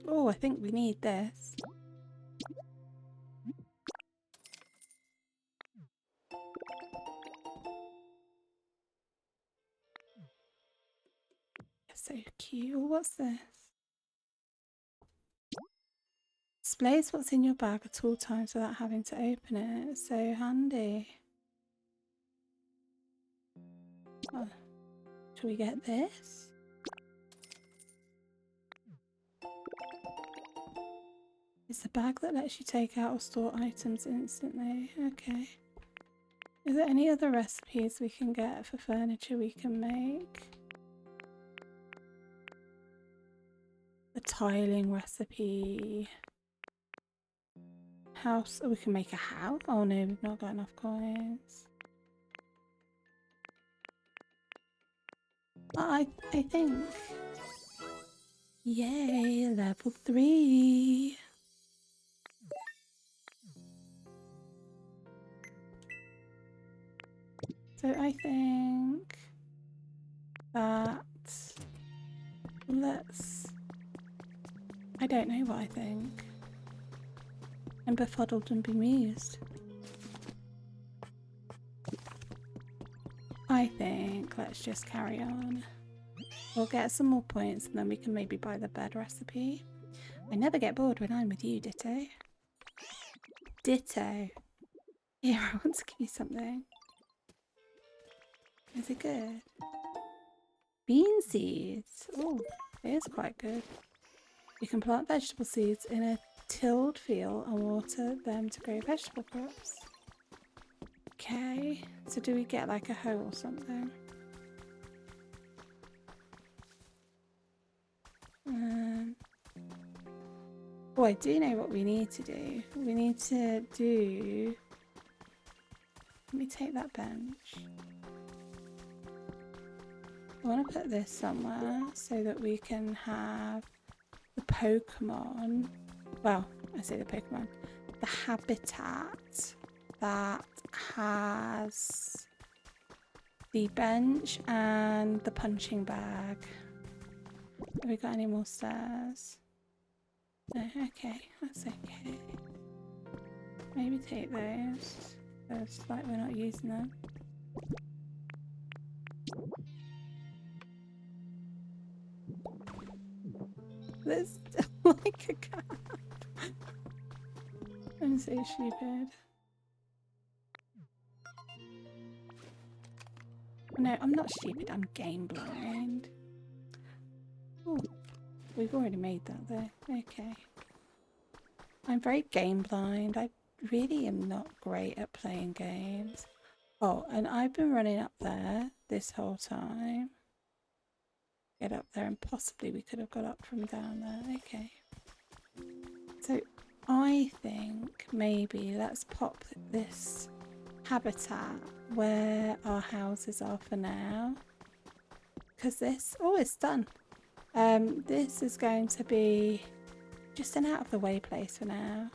Oh, I think we need this. So cute. What's this? Displays what's in your bag at all times without having to open it. It's so handy. Oh, shall we get this? It's a bag that lets you take out or store items instantly. Okay. Is there any other recipes we can get for furniture we can make? The tiling recipe. House. Oh, we can make a house. Oh no, we've not got enough coins. I think. Yay, level 3. So I think that I don't know what I think. I'm befuddled and bemused. I think let's just carry on. We'll get some more points and then we can maybe buy the bed recipe. I never get bored when I'm with you, Ditto. Ditto. Here, I want to give you something. Is it good? Bean seeds. Oh, it is quite good. You can plant vegetable seeds in a tilled field and water them to grow vegetable crops. Okay, so do we get like a hoe or something? Oh, I do know what we need to do. We need to do... Let me take that bench. I want to put this somewhere so that we can have the Pokemon. Well, I say the Pokemon. The habitat that has the bench and the punching bag. Have we got any more stairs? No, okay, that's okay. Maybe take those. It's like we're not using them. so stupid. No, I'm not stupid. I'm game blind. Oh, we've already made that though. Okay. I'm very game blind. I really am not great at playing games. Oh, and I've been running up there this whole time. Get up there, and possibly we could have got up from down there. Okay. So I think maybe let's pop this habitat where our houses are for now. Because this, oh, it's done. This is going to be just an out of the way place for now.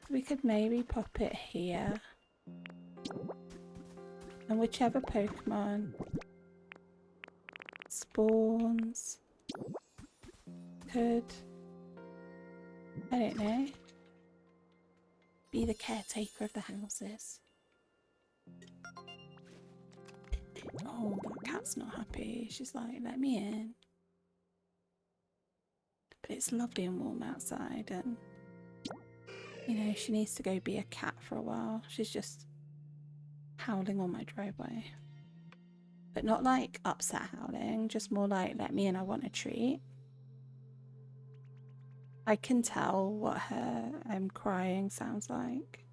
We could maybe pop it here. And whichever Pokemon spawns could, I don't know, be the caretaker of the houses. Oh, that cat's not happy. She's like, let me in. But it's lovely and warm outside, and you know, she needs to go be a cat for a while. She's just howling on my driveway. But not like upset howling, just more like, let me in, I want a treat. I can tell what her crying sounds like.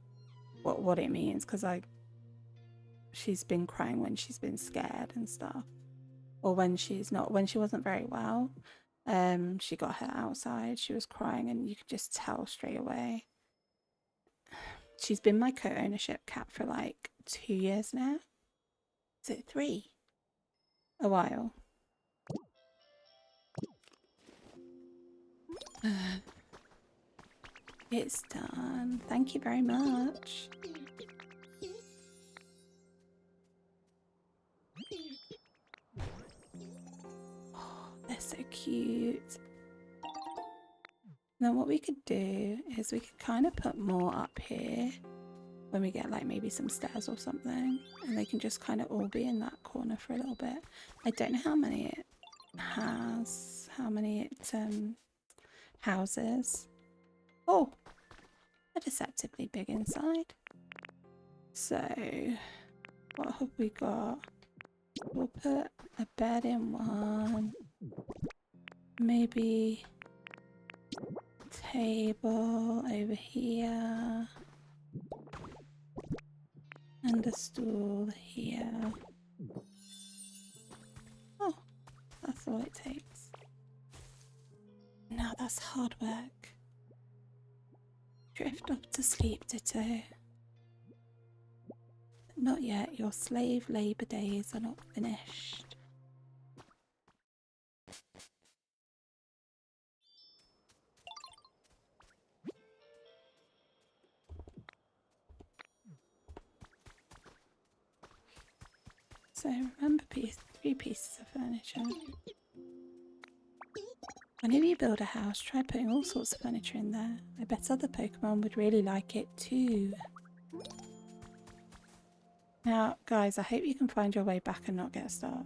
What it means, because she's been crying when she's been scared and stuff. Or when she's not, when she wasn't very well. She got her outside, she was crying, and you could just tell straight away. She's been my co-ownership cat for like 2 years now. Is it 3? A while. It's done. Thank you very much. Oh, they're so cute. Now what we could do is we could kind of put more up here when we get like maybe some stairs or something, and they can just kind of all be in that corner for a little bit. I don't know how many it has, how many it houses. Oh, they're deceptively big inside. So what have we got? We'll put a bed in one, maybe table over here, and a stool here. Oh, that's all it takes. Now that's hard work. Drift off to sleep, Ditto. Not yet, your slave labour days are not finished. So remember 3 pieces of furniture. Whenever you build a house, try putting all sorts of furniture in there. I bet other Pokemon would really like it too. Now, guys, I hope you can find your way back and not get stuck.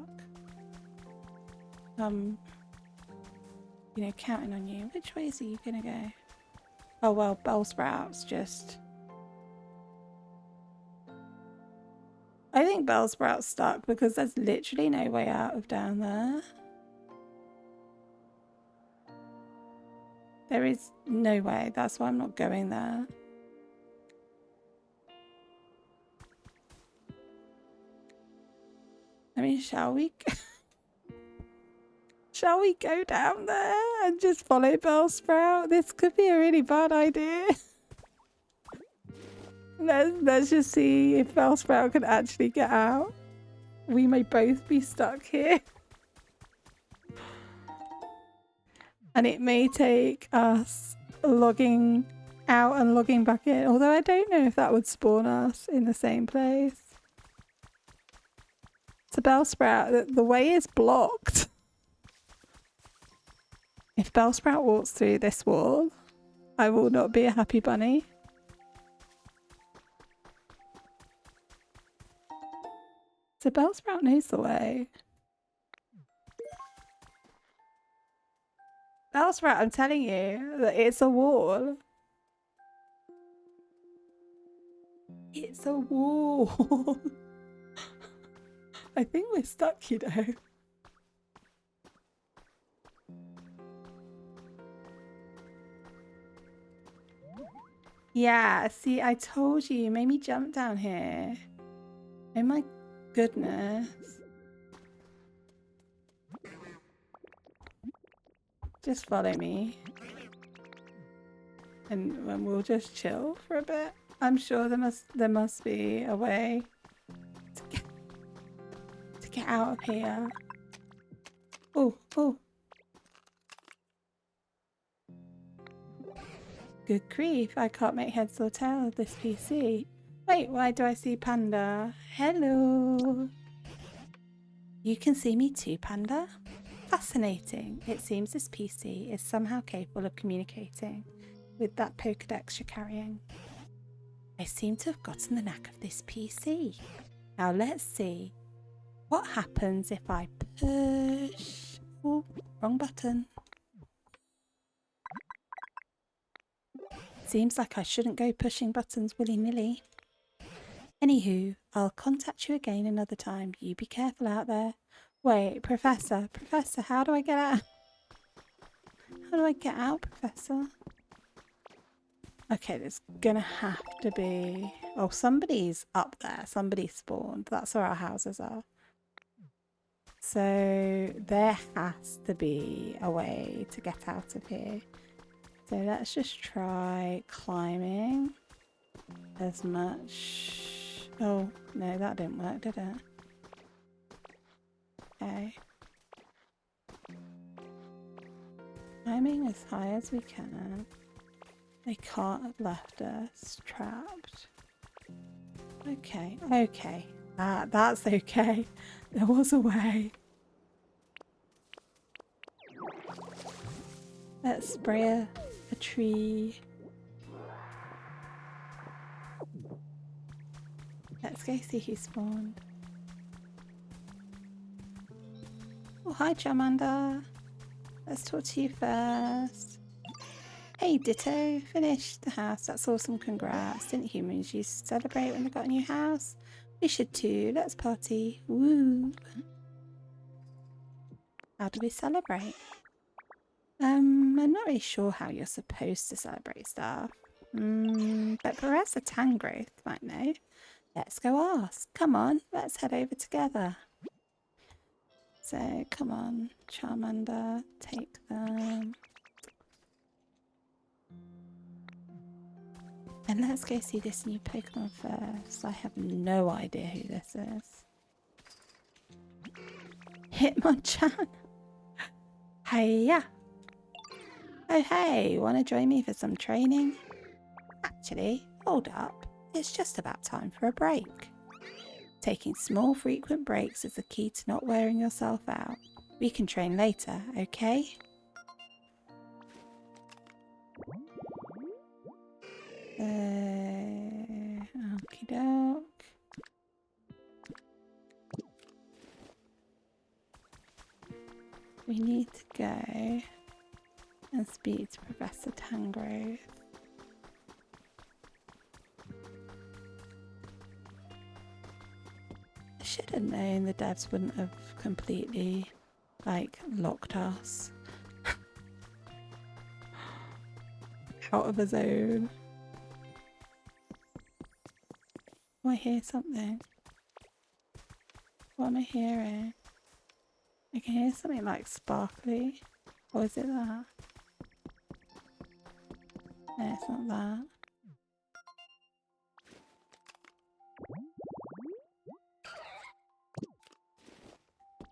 You know, counting on you. Which ways are you gonna go? Oh well, Bellsprout's just... I think Bellsprout's stuck because there's literally no way out of down there. There is no way. That's why I'm not going there. I mean, shall we? Shall we go down there and just follow Bellsprout? This could be a really bad idea. Let's just see if Bellsprout can actually get out. We may both be stuck here. And it may take us logging out and logging back in. Although I don't know if that would spawn us in the same place. So Bellsprout, the way is blocked. If Bellsprout walks through this wall, I will not be a happy bunny. So Bellsprout knows the way. Bellsprout, I'm telling you that it's a wall. It's a wall. I think we're stuck, you know. Yeah, see, I told you, you made me jump down here. Oh my goodness. Just follow me. And we'll just chill for a bit. I'm sure there must be a way to get out of here. Oh, oh. Good grief, I can't make heads or tail of this PC. Wait, why do I see Panda? Hello. You can see me too, Panda? Fascinating. It seems this PC is somehow capable of communicating with that Pokedex you're carrying. I seem to have gotten the knack of this PC. Now let's see. What happens if I push... Oh, wrong button. Seems like I shouldn't go pushing buttons willy-nilly. Anywho, I'll contact you again another time. You be careful out there. Wait, Professor, how do I get out? How do I get out, Professor? Okay, there's gonna have to be... Oh, somebody's up there. Somebody spawned. That's where our houses are. So there has to be a way to get out of here. So let's just try climbing as much... Oh, no, that didn't work, did it? Okay. Climbing as high as we can. They can't have left us trapped. Okay, okay. That's okay. There was a way. Let's spray a tree. Let's go see who spawned. Oh, hi, Charmander. Let's talk to you first. Hey, Ditto. Finished the house. That's awesome. Congrats. Didn't humans used to celebrate when they got a new house? We should too. Let's party. Woo. How do we celebrate? I'm not really sure how you're supposed to celebrate stuff. But Professor Tangrowth might know. Let's go ask. Come on, let's head over together. So, come on, Charmander, take them. And let's go see this new Pokemon first. I have no idea who this is. Hitmonchan. Hiya. Oh hey, wanna join me for some training? Actually, hold up. It's just about time for a break. Taking small frequent breaks is the key to not wearing yourself out. We can train later, okay? Okie doke. We need to go and speak to Professor Tangrowth. I should have known the devs wouldn't have completely, locked us out of a zone. Oh, I hear something. What am I hearing? I can hear something like sparkly. Or is it that? No, it's not that.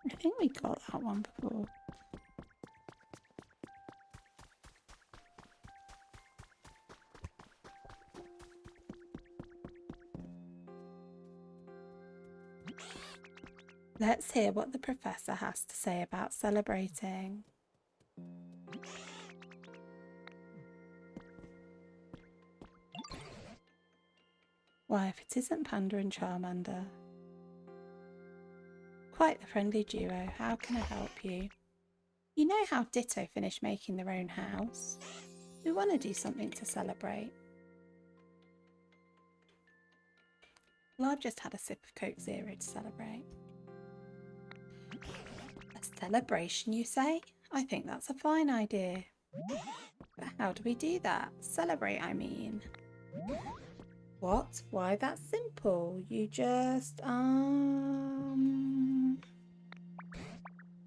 I think we got that one before. Let's hear what the professor has to say about celebrating. Why, if it isn't Panda and Charmander. Quite a friendly duo. How can I help you? You know how Ditto finished making their own house? We want to do something to celebrate. Well, I've just had a sip of Coke Zero to celebrate. A celebration, you say? I think that's a fine idea. But how do we do that? Celebrate, I mean. What? Why, that's simple. You just,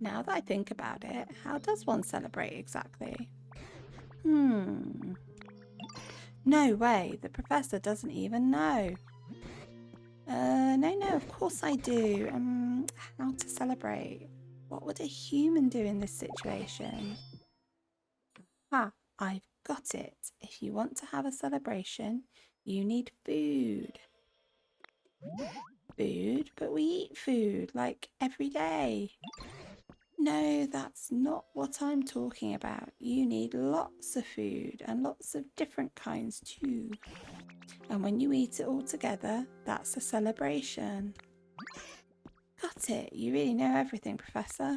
Now that I think about it, how does one celebrate exactly? No way, the professor doesn't even know. No, of course I do. How to celebrate? What would a human do in this situation? I've got it. If you want to have a celebration, you need food. Food? But we eat food, like, every day. No, that's not what I'm talking about. You need lots of food and lots of different kinds too. And when you eat it all together, that's a celebration. Got it. You really know everything, Professor.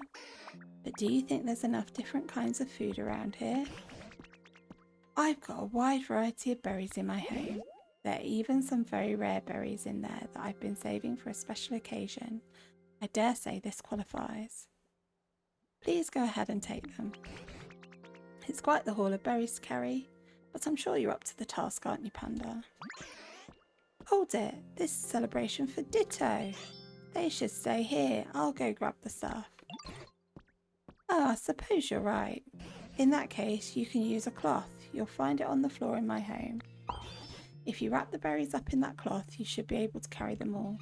But do you think there's enough different kinds of food around here? I've got a wide variety of berries in my home. There are even some very rare berries in there that I've been saving for a special occasion. I dare say this qualifies. Please go ahead and take them. It's quite the haul of berries to carry, but I'm sure you're up to the task, aren't you, Panda? Hold it, this is a celebration for Ditto. They should stay here. I'll go grab the stuff. Oh, I suppose you're right. In that case, you can use a cloth. You'll find it on the floor in my home. If you wrap the berries up in that cloth, you should be able to carry them all.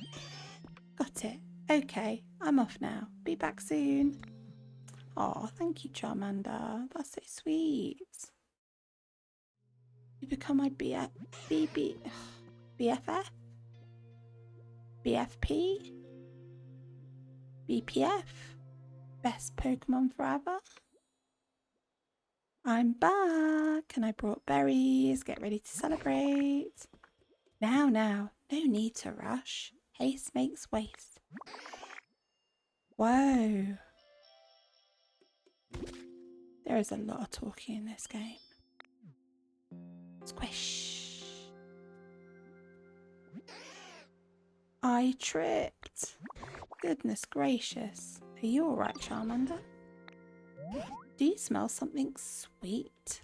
Got it. Okay, I'm off now. Be back soon. Oh, thank you, Charmander. That's so sweet. You become my BFF? BFP? BPF? Best Pokemon forever? I'm back and I brought berries. Get ready to celebrate. Now, no need to rush. Haste makes waste. Whoa. There is a lot of talking in this game. Squish. I tripped. Goodness gracious. Are you alright, Charmander? Do you smell something sweet?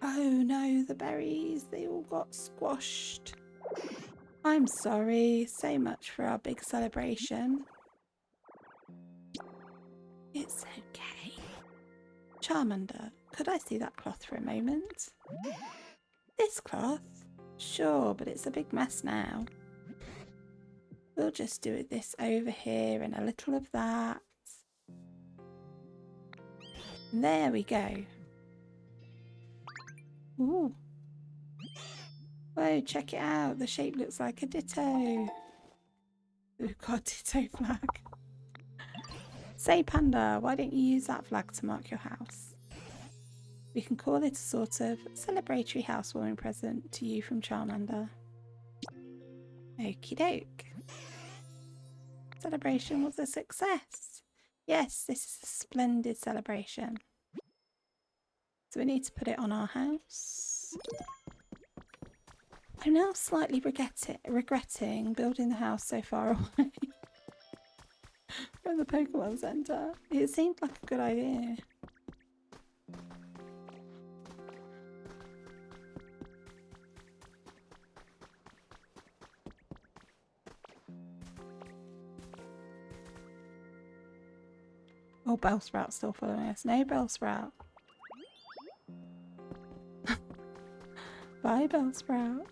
Oh no, the berries, they all got squashed. I'm sorry, so much for our big celebration. It's okay. Charmander, could I see that cloth for a moment? This cloth? Sure, but it's a big mess now. We'll just do this over here and a little of that. And there we go. Ooh. Whoa, check it out. The shape looks like a ditto. We've got a ditto flag. Say, Panda, why don't you use that flag to mark your house? We can call it a sort of celebratory housewarming present to you from Charmander. Okie doke. Celebration was a success. Yes, this is a splendid celebration. So we need to put it on our house. I'm now slightly regretting building the house so far away from the Pokemon Center. It seemed like a good idea. Oh, Bellsprout's still following us. No, Bellsprout. Bye, Bellsprout.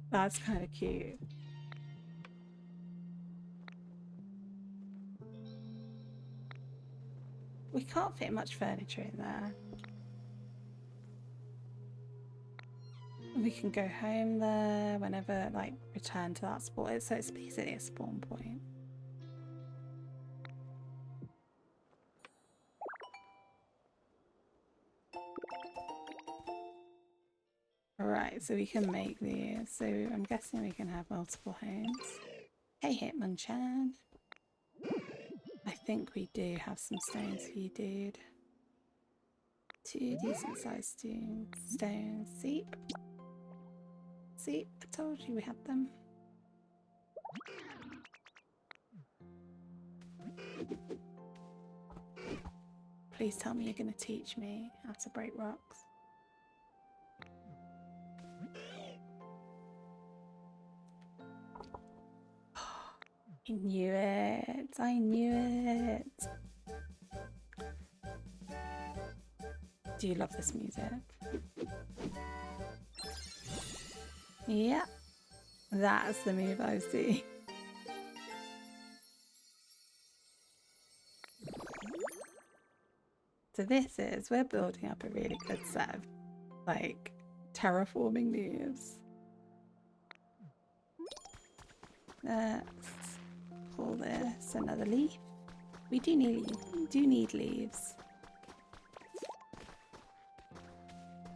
That's kind of cute. We can't fit much furniture in there. We can go home there whenever, like, return to that spot. So it's basically a spawn point. Right, so we can make these. So I'm guessing we can have multiple homes. Hey, Hitmonchan. I think we do have some stones for you, dude. 2 decent sized stones. Seep. See, I told you we had them. Please tell me you're going to teach me how to break rocks. I knew it. I knew it. Do you love this music? Yeah, that's the move I see. So we're building up a really good set of, like, terraforming moves. Let's call this another leaf. We do need leaves.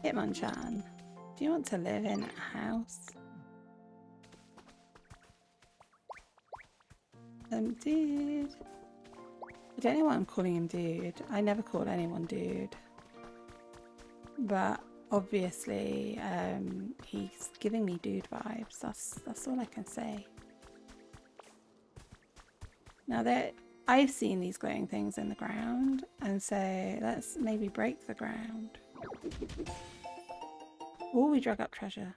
Hitmonchan, do you want to live in a house? Dude. I don't know why I'm calling him dude. I never call anyone dude. But obviously, he's giving me dude vibes. That's all I can say. Now I've seen these glowing things in the ground, and so let's maybe break the ground. Oh, we drug up treasure.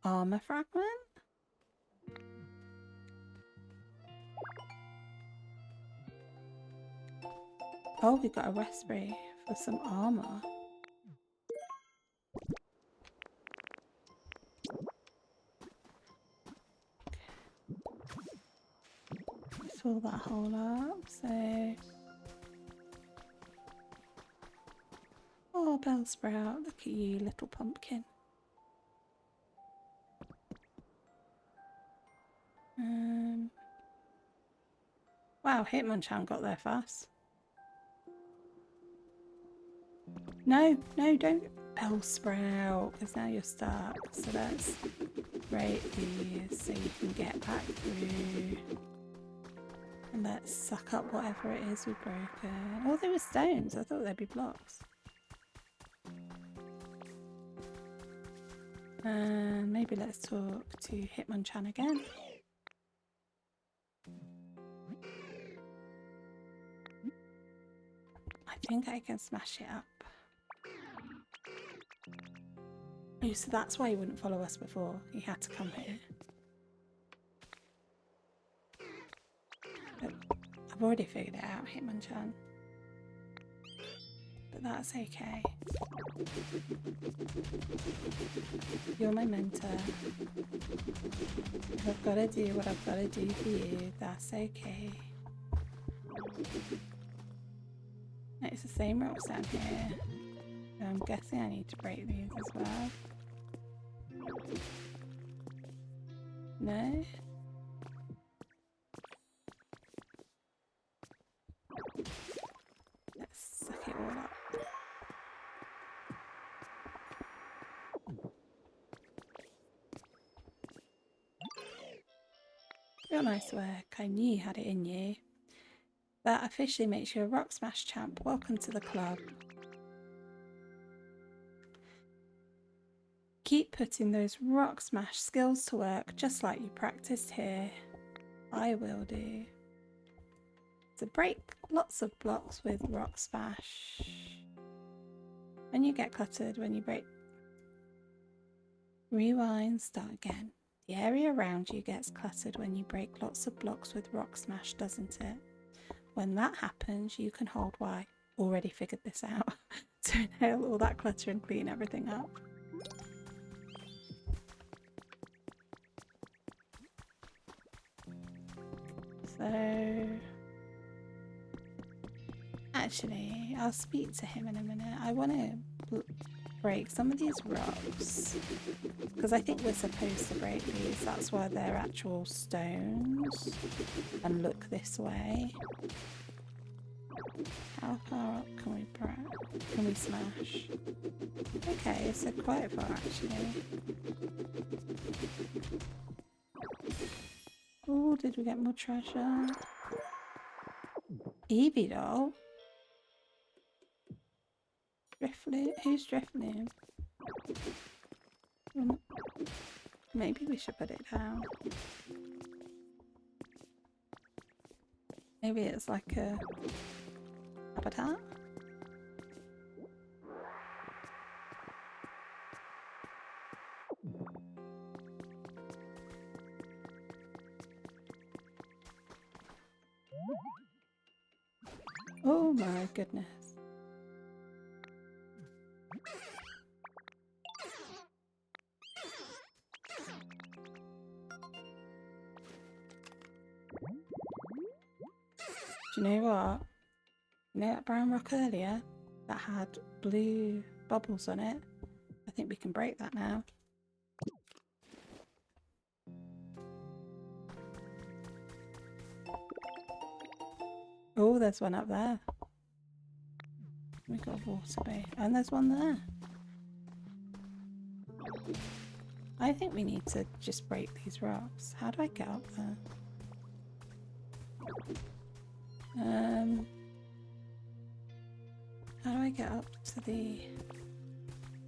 Armor fragment? Oh, we got a raspberry for some armor. Fill that hole up, so... Oh, Bellsprout, look at you, little pumpkin. Wow, Hitmonchan got there fast. No, don't Bellsprout, because now you're stuck. So let's break these so you can get back through. And let's suck up whatever it is we've broken. Oh, they were stones. I thought they'd be blocks. And maybe let's talk to Hitmonchan again. I think I can smash it up. Oh, so that's why he wouldn't follow us before. He had to come here. But I've already figured it out, Hitmonchan. But that's okay. You're my mentor. If I've got to do what I've got to do for you, that's okay. It's the same rocks down here. So I'm guessing I need to break these as well. No? Let's suck it all up. Real nice work. I knew you had it in you. That officially makes you a Rock Smash champ. Welcome to the club. Keep putting those Rock Smash skills to work just like you practiced here. I will do. So break lots of blocks with Rock Smash. When you get cluttered, when you break... Rewind, start again. The area around you gets cluttered when you break lots of blocks with Rock Smash, doesn't it? When that happens, you can hold Y. Already figured this out. To inhale all that clutter and clean everything up. So... Actually, I'll speak to him in a minute. I want to break some of these rocks. Because I think we're supposed to break these. That's why they're actual stones. And look this way. How far up can we can we smash? Okay, so quite far actually. Oh, did we get more treasure? Evie doll? Driftloon? Who's Driftloon? Maybe we should put it down. Maybe it's like a habitat? Oh my goodness. Do you know what? You know that brown rock earlier that had blue bubbles on it? I think we can break that now. Oh, there's one up there. We got a water bay. And there's one there. I think we need to just break these rocks. How do I get up there? How do I get up to the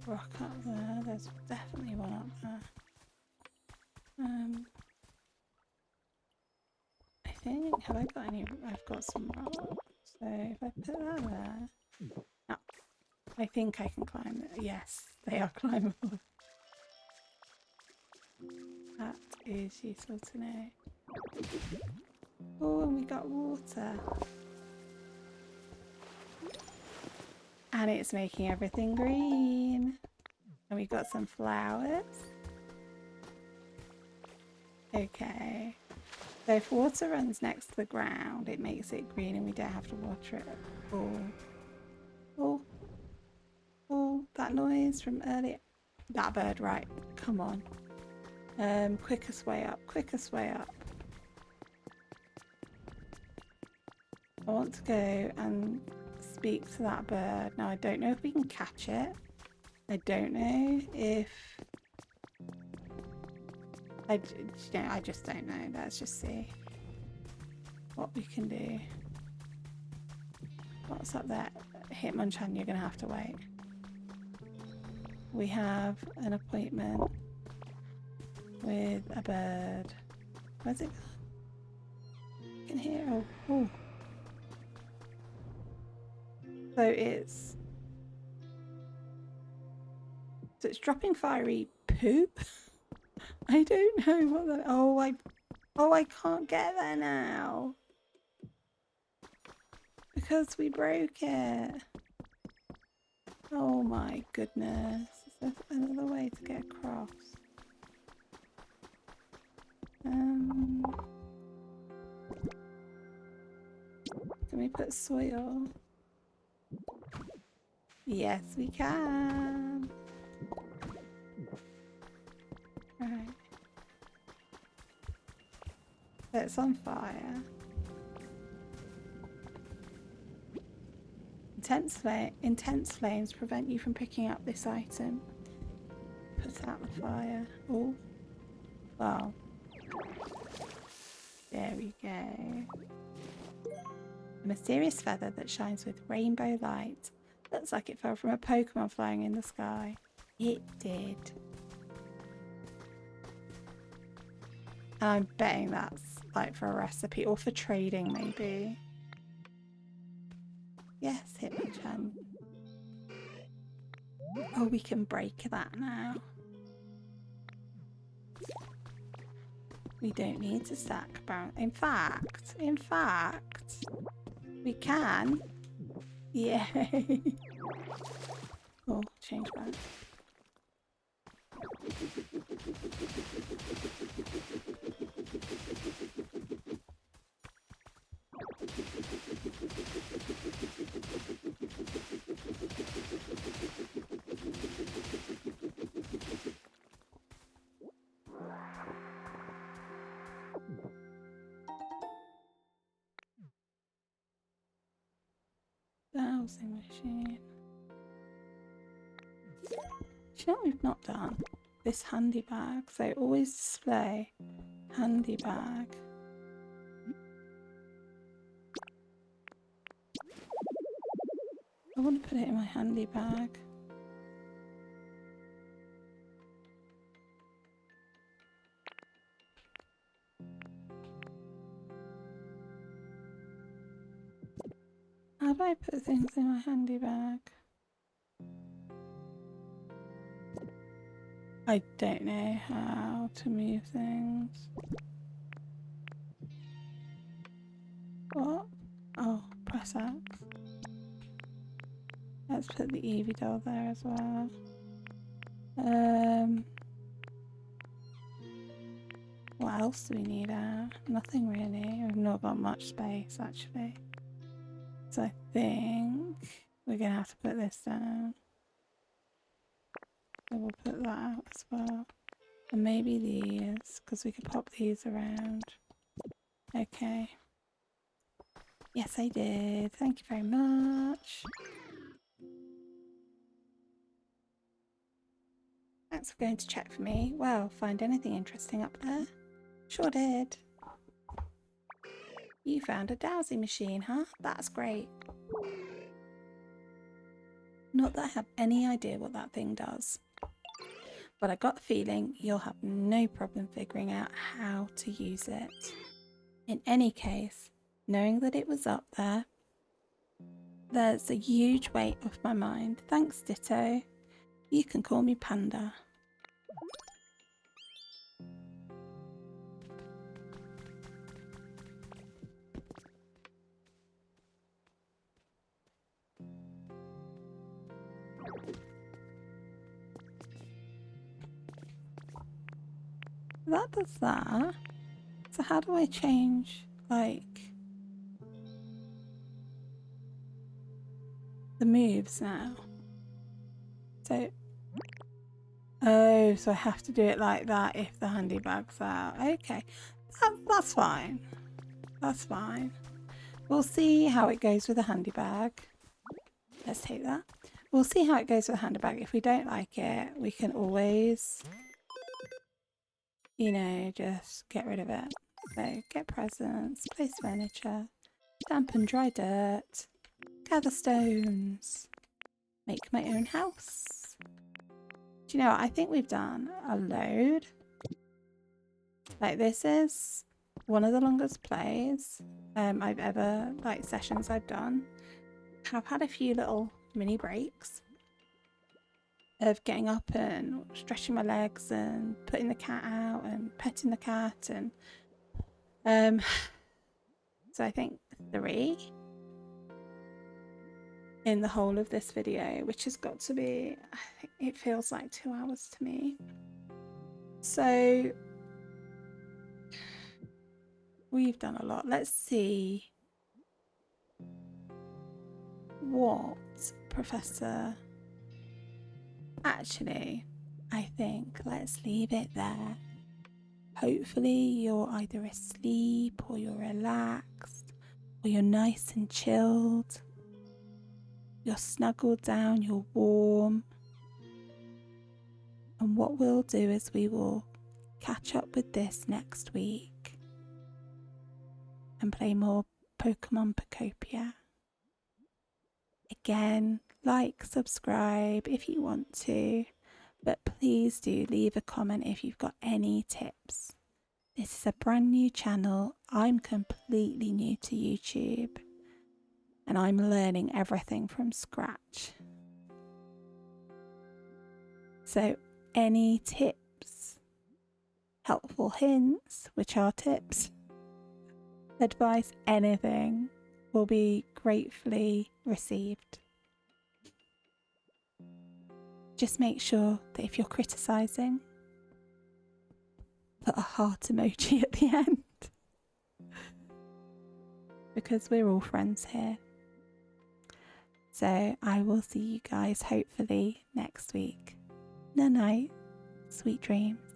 rock up there? There's definitely one up there. I think, have I got any? I've got some rocks. So if I put that there, no, I think I can climb it. Yes, they are climbable. That is useful to know. Oh, and we got water. And it's making everything green. And we got some flowers. Okay. So if water runs next to the ground, it makes it green and we don't have to water it. Oh, that noise from earlier. That bird, right. Come on. Quickest way up, quickest way up. I want to go and speak to that bird. Now, I don't know if we can catch it. I don't know if... I just don't know. Let's just see what we can do. What's up there? Hitmonchan, you're going to have to wait. We have an appointment with a bird. Where's it gone? I can hear... Oh. So it's dropping fiery poop. I don't know what that. Oh, I can't get there now because we broke it. Oh my goodness! Is there another way to get across? Can we put soil? Yes, we can. Right. It's on fire. Intense flames prevent you from picking up this item. Put out the fire. Oh. Well. There we go. A mysterious feather that shines with rainbow light. Looks like it fell from a Pokemon flying in the sky. It did. And I'm betting that's like for a recipe or for trading maybe. Yes, Hitmonchan. Oh, we can break that now. We don't need to stack brown. In fact, we can. Yay. Oh, change back. dowsing machine. Do you know what we've not done? This handy bag. So always display handy bag. I want to put it in my handy bag. How do I put things in my handy bag? I don't know how to move things. What? Oh, press X. Let's put the Eevee doll there as well. What else do we need out? Nothing really. We've not got much space actually. So I think we're gonna have to put this down. So we'll put that out as well. And maybe these, because we could pop these around. Okay. Yes, I did. Thank you very much. Thanks for going to check for me. Well, find anything interesting up there? Sure did. You found a dowsing machine, huh? That's great. Not that I have any idea what that thing does, but I got the feeling you'll have no problem figuring out how to use it. In any case, knowing that it was up there, there's a huge weight off my mind. Thanks, Ditto. You can call me Panda. That does that. So how do I change, like, the moves now? So, oh, so I have to do it like that if the handy bag's out. Okay, that's fine. That's fine. We'll see how it goes with the handy bag. Let's take that. We'll see how it goes with the handy bag. If we don't like it, we can always, you know, just get rid of it. So get presents, place furniture, damp and dry dirt, gather stones, make my own house. Do you know what? I think we've done a load. Like, this is one of the longest plays I've ever, like, sessions I've done. I've had a few little mini breaks of getting up and stretching my legs and putting the cat out and petting the cat, and so I think 3 in the whole of this video, which has got to be, I think it feels like 2 hours to me. So we've done a lot. Let's see what Professor... Actually, I think let's leave it there. Hopefully you're either asleep or you're relaxed or you're nice and chilled. You're snuggled down, you're warm. And what we'll do is we will catch up with this next week and play more Pokemon Pokopia. Again, like, subscribe if you want to, but please do leave a comment if you've got any tips. This is a brand new channel. I'm completely new to YouTube and I'm learning everything from scratch. So any tips, helpful hints, which are tips, advice, anything will be gratefully received. Just make sure that if you're criticising, put a heart emoji at the end. Because we're all friends here. So I will see you guys hopefully next week. Night night, sweet dreams.